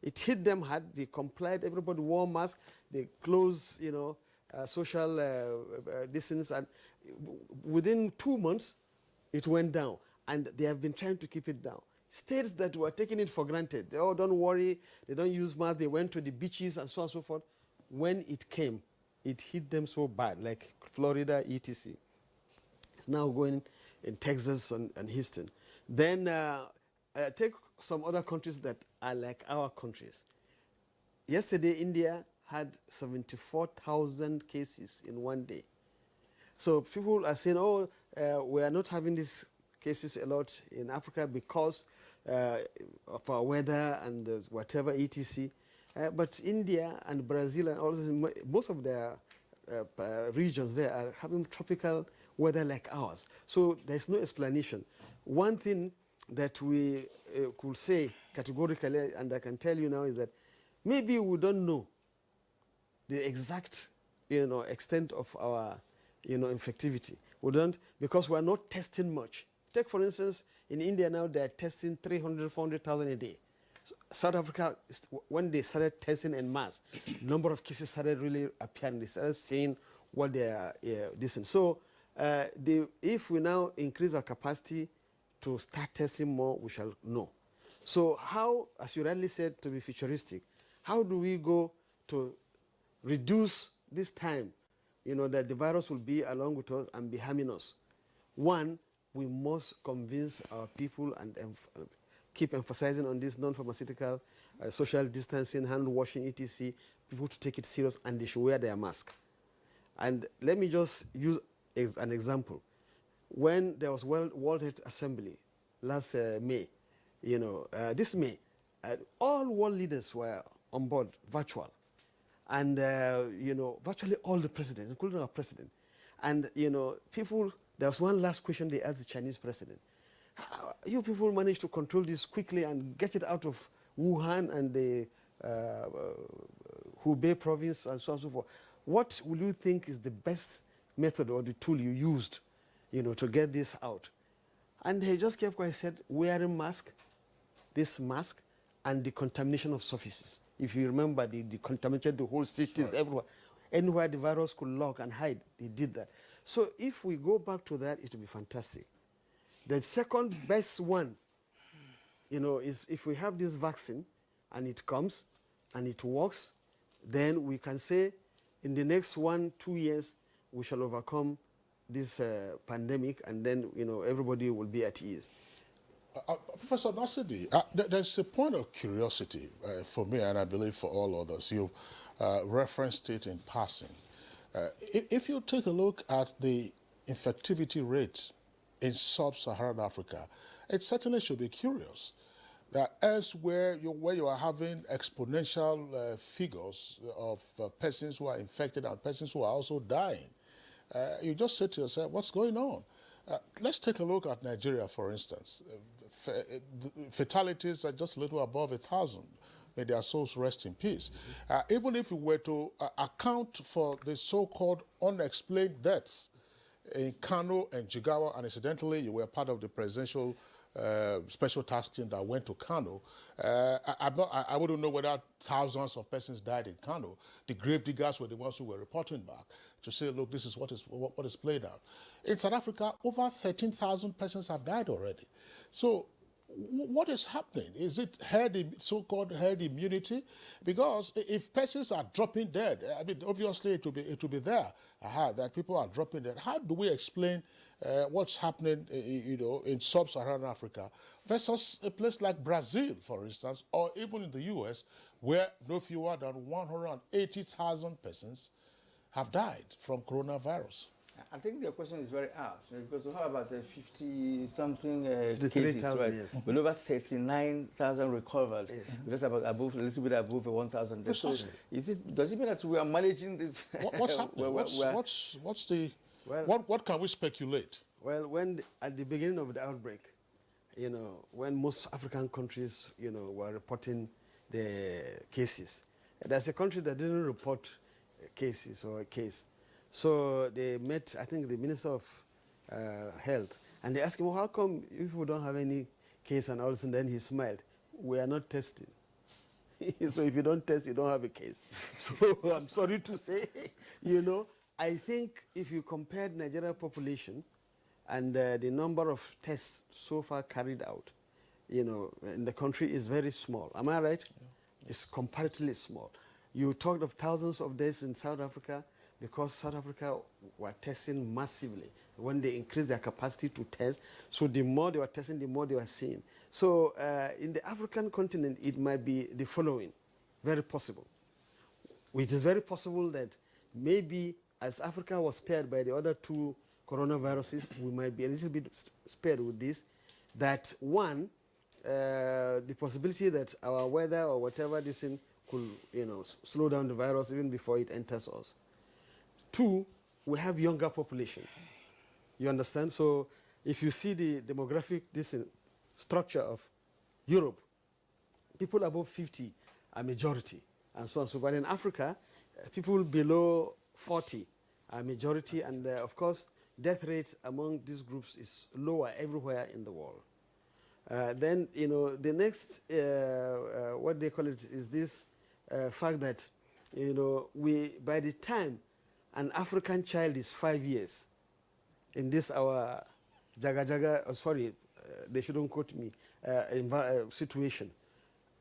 it hit them hard. They complied. Everybody wore masks. They closed, social distance, and within 2 months, it went down. And they have been trying to keep it down. States that were taking it for granted, oh, don't worry, they don't use masks, they went to the beaches and so on and so forth. When it came, it hit them so bad, like Florida, etc. It's now going in Texas and Houston. Then take some other countries that are like our countries. Yesterday, India had 74,000 cases in one day. So people are saying, oh, we are not having these cases a lot in Africa because of our weather and whatever, etc. But India and Brazil and also most of their regions there are having tropical weather like ours. So there's no explanation. One thing that we could say categorically, and I can tell you now, is that maybe we don't know the exact, extent of our, infectivity. We don't, because we are not testing much. Take, for instance, in India now, they are testing 300, 400,000 a day. South Africa, when they started testing en masse, number of cases started really appearing. They started seeing what they are doing. So if we now increase our capacity to start testing more, we shall know. So how, as you rightly said, to be futuristic, how do we go to reduce this time, that the virus will be along with us and be harming us? One, we must convince our people and keep emphasizing on this non-pharmaceutical, social distancing, hand washing, etc., people to take it serious, and they should wear their mask. And let me just use an example. When there was World Health Assembly last May, this May, all world leaders were on board, virtual. And, virtually all the presidents, including our president. And, people, there was one last question they asked the Chinese president. You people managed to control this quickly and get it out of Wuhan and the Hubei province and so on and so forth. What will you think is the best method or the tool you used, to get this out? And he just kept quiet and said, wearing mask, this mask, and the contamination of surfaces. If you remember, they contaminated the whole cities, everywhere. Anywhere the virus could lurk and hide, they did that. So if we go back to that, it will be fantastic. The second best one, is if we have this vaccine and it comes and it works, then we can say in the next 1-2 years, we shall overcome this pandemic, and then, everybody will be at ease. Professor Nasidi, there's a point of curiosity for me, and I believe for all others. You referenced it in passing. If you take a look at the infectivity rate in sub-Saharan Africa, it certainly should be curious that elsewhere where you are having exponential figures of persons who are infected and persons who are also dying, you just say to yourself, what's going on? Let's take a look at Nigeria, for instance. Fatalities are just a little above 1,000. May their souls rest in peace. Even if we were to account for the so-called unexplained deaths in Kano and Jigawa, and incidentally, you were part of the presidential special task team that went to Kano. I wouldn't know whether thousands of persons died in Kano. The grave diggers were the ones who were reporting back to say, look, this is what is played out. In South Africa, over 13,000 persons have died already. So what is happening? Is it so-called herd immunity? Because if persons are dropping dead, I mean, obviously it will be there, that people are dropping dead. How do we explain what's happening, in sub-Saharan Africa versus a place like Brazil, for instance, or even in the U.S., where no fewer than 180,000 persons have died from coronavirus? I think the question is very apt, because how about the 50-something cases, right? Yes. With over 39,000 recovered, yes. Just about a little bit above 1,000. So does it mean that we are managing this? What's happening? What can we speculate? Well, at the beginning of the outbreak, when most African countries, were reporting the cases, there's a country that didn't report cases or a case. So they met, I think, the Minister of Health, and they asked him, well, how come if we don't have any case and all of a sudden, then he smiled. We are not testing. So if you don't test, you don't have a case. So I'm sorry to say, I think if you compare the Nigerian population and the number of tests so far carried out, in the country is very small. Am I right? Yeah. It's comparatively small. You talked of thousands of deaths in South Africa because South Africa were testing massively when they increased their capacity to test. So the more they were testing, the more they were seeing. So in the African continent, it might be the following, very possible. It is very possible that maybe as Africa was spared by the other two coronaviruses, we might be a little bit spared with this. That one, the possibility that our weather or whatever this thing could, slow down the virus even before it enters us. Two, we have younger population. You understand? So if you see the demographic structure of Europe, people above 50 are majority, and so on. So, but in Africa, people below 40 are majority, and of course, death rates among these groups is lower everywhere in the world. Then, the next, what they call it, is this fact that, by the time an African child is 5 years, in this our they shouldn't quote me, situation,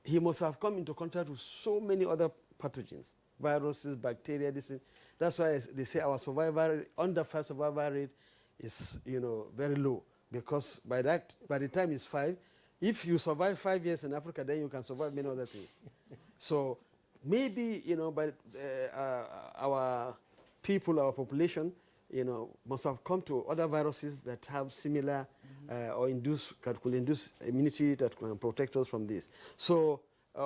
he must have come into contact with so many other pathogens, viruses, bacteria, this thing. That's why they say our under-5 survival rate is, very low, because by the time he's 5, if you survive 5 years in Africa, then you can survive many other things. So maybe, our people, our population, must have come to other viruses that have similar or could induce immunity that can protect us from this. So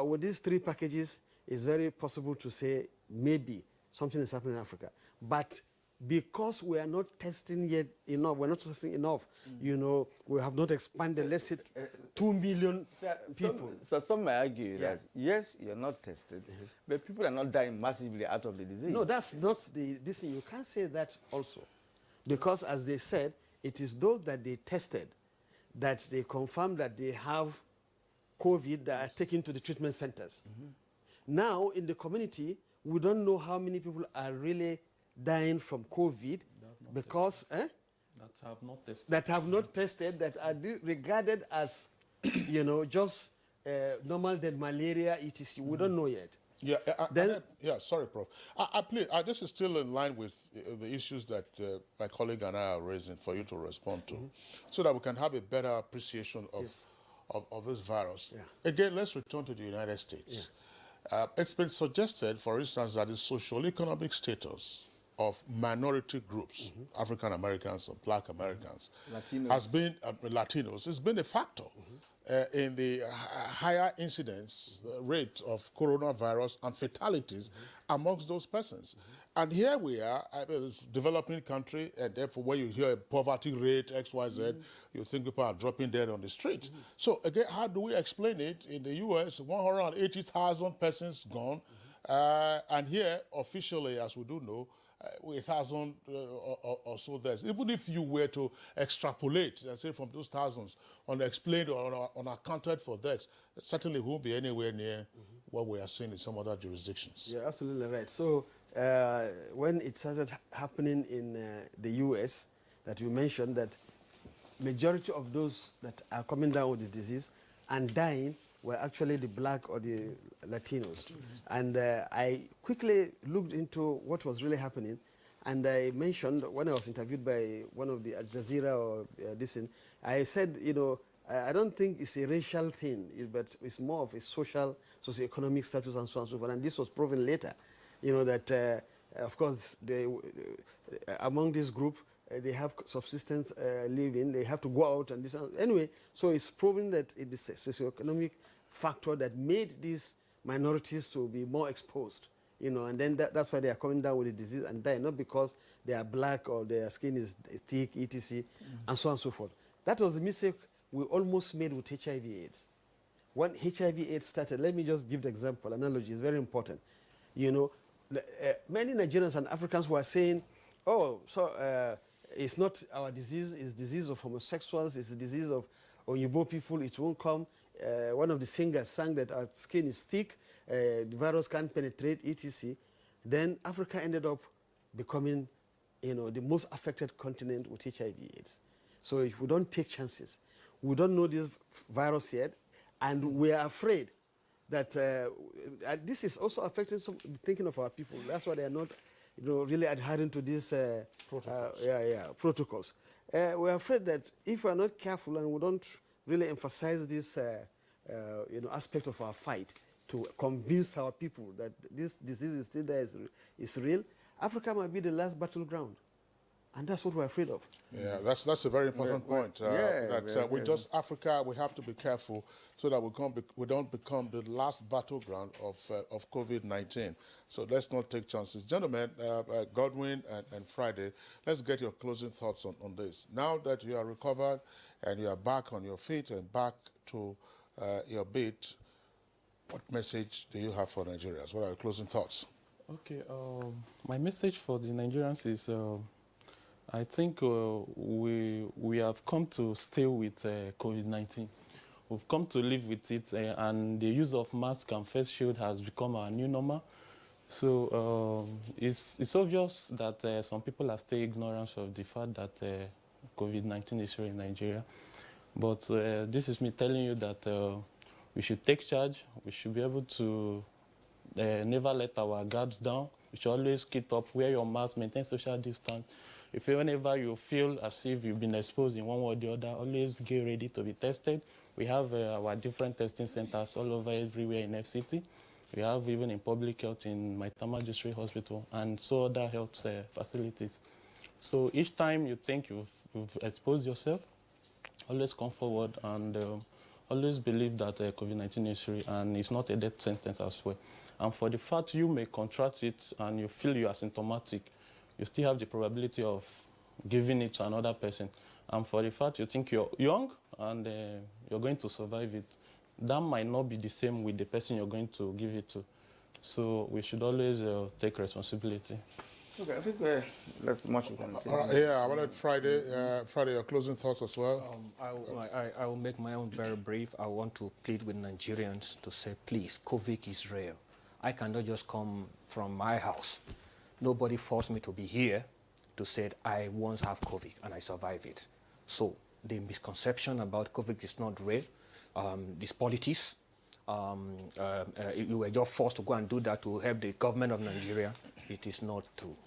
with these three packages, it's very possible to say maybe something is happening in Africa. But because we are not testing yet enough, we're not testing enough, we have not expanded, let's say, 2 million people. So some may argue that, yes, you're not tested, but people are not dying massively out of the disease. No, that's not this thing. You can't say that also. Because, as they said, it is those that they tested that they confirmed that they have COVID that are taken to the treatment centers. Now, in the community, we don't know how many people are really dying from COVID because that have not tested, that are regarded as, just normal than malaria, etc. We don't know yet. Yeah, sorry, Prof. This is still in line with the issues that my colleague and I are raising for you to respond to, so that we can have a better appreciation of this virus. Yeah. Again, let's return to the United States. Yeah. It's been suggested, for instance, that the socio-economic status of minority groups, African Americans or Black Americans, has been Latinos, has been a factor in the higher incidence rate of coronavirus and fatalities amongst those persons. And here we are, it's a developing country, and therefore when you hear a poverty rate, X, Y, Z, you think people are dropping dead on the street. So again, how do we explain it? In the US, 180,000 persons gone, and here, officially, as we do know, 1,000 or so deaths. Even if you were to extrapolate, and say from those thousands, unexplained or unaccounted for deaths, it certainly won't be anywhere near what we are seeing in some other jurisdictions. Yeah, absolutely right. So when it started happening in the US, that you mentioned, that majority of those that are coming down with the disease and dying were actually the Black or the Latinos. And I quickly looked into what was really happening, and I mentioned, when I was interviewed by one of the Al Jazeera or this thing, I said, I don't think it's a racial thing, but it's more of a socio-economic status and so on and so forth. And this was proven later, that, of course, among this group, they have subsistence living, they have to go out and this. Anyway, so it's proven that it is a socio-economic factor that made these minorities to be more exposed, and then that's why they are coming down with the disease and dying, not because they are Black or their skin is thick, etc., and so on and so forth. That was the mistake we almost made with HIV/AIDS. When HIV/AIDS started, let me just give the example, analogy, it's very important. Many Nigerians and Africans were saying, it's not our disease, it's disease of homosexuals, it's the disease of Oyibo people, it won't come. One of the singers sang that our skin is thick, the virus can't penetrate, etc. Then Africa ended up becoming, the most affected continent with HIV/AIDS. So if we don't take chances, We don't know this virus yet, and we are afraid that this is also affecting the thinking of our people. That's why they are not, really adhering to these protocols. We're afraid that if we're not careful and we don't really emphasize this, aspect of our fight to convince our people that this disease is still there, is real, Africa might be the last battleground. And that's what we're afraid of. Yeah, that's a very important point. Africa, we have to be careful so that we don't become the last battleground of COVID-19. So let's not take chances. Gentlemen, Godwin and Friday, let's get your closing thoughts on this. Now that you are recovered and you are back on your feet and back to your beat, what message do you have for Nigerians? What are your closing thoughts? Okay, my message for the Nigerians is I think we have come to stay with COVID-19. We've come to live with it, and the use of mask and face shield has become our new normal. So it's obvious that some people are still ignorant of the fact that COVID-19 is here in Nigeria. But this is me telling you that we should take charge. We should be able to never let our guards down. We should always keep up, wear your mask, maintain social distance. Whenever you feel as if you've been exposed in one way or the other, always get ready to be tested. We have our different testing centers all over everywhere in FCT. We have even in public health in Maitama District Hospital and so other health facilities. So each time you think you've exposed yourself, always come forward and always believe that COVID-19 is real and it's not a death sentence as well. And for the fact you may contract it and you feel you're asymptomatic, you still have the probability of giving it to another person. And for the fact you think you're young and you're going to survive it, that might not be the same with the person you're going to give it to. So we should always take responsibility. Okay, I think that's much we can take. I wanted Friday, your closing thoughts as well. I will make my own very brief. I want to plead with Nigerians to say, please, COVID is real. I cannot just come from my house. Nobody forced me to be here to say I once have COVID and I survive it. So the misconception about COVID is not real. This politics, you were just forced to go and do that to help the government of Nigeria. It is not true.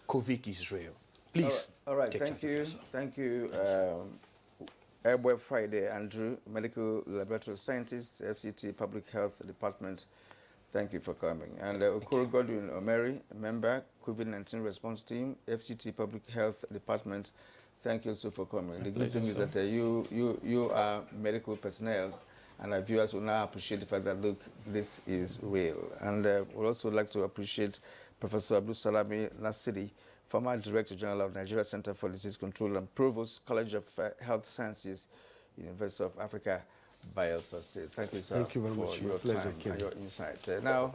COVID is real. Please. All right. Thank you. Thank you, Airweb Friday, Andrew, Medical Laboratory Scientist, FCT Public Health Department. Thank you for coming. And Okoro Godwin Omeri, member, COVID-19 Response Team, FCT Public Health Department. Thank you also for coming. The good thing is that you are medical personnel, and our viewers will now appreciate the fact that, look, this is real. And we'd also like to appreciate Professor Abdul Salami Nasiri, former Director General of Nigeria Center for Disease Control and Provost, College of Health Sciences, University of Africa, Bielsa State. Thank you, sir. Thank you very much. For your time and your insight. Now,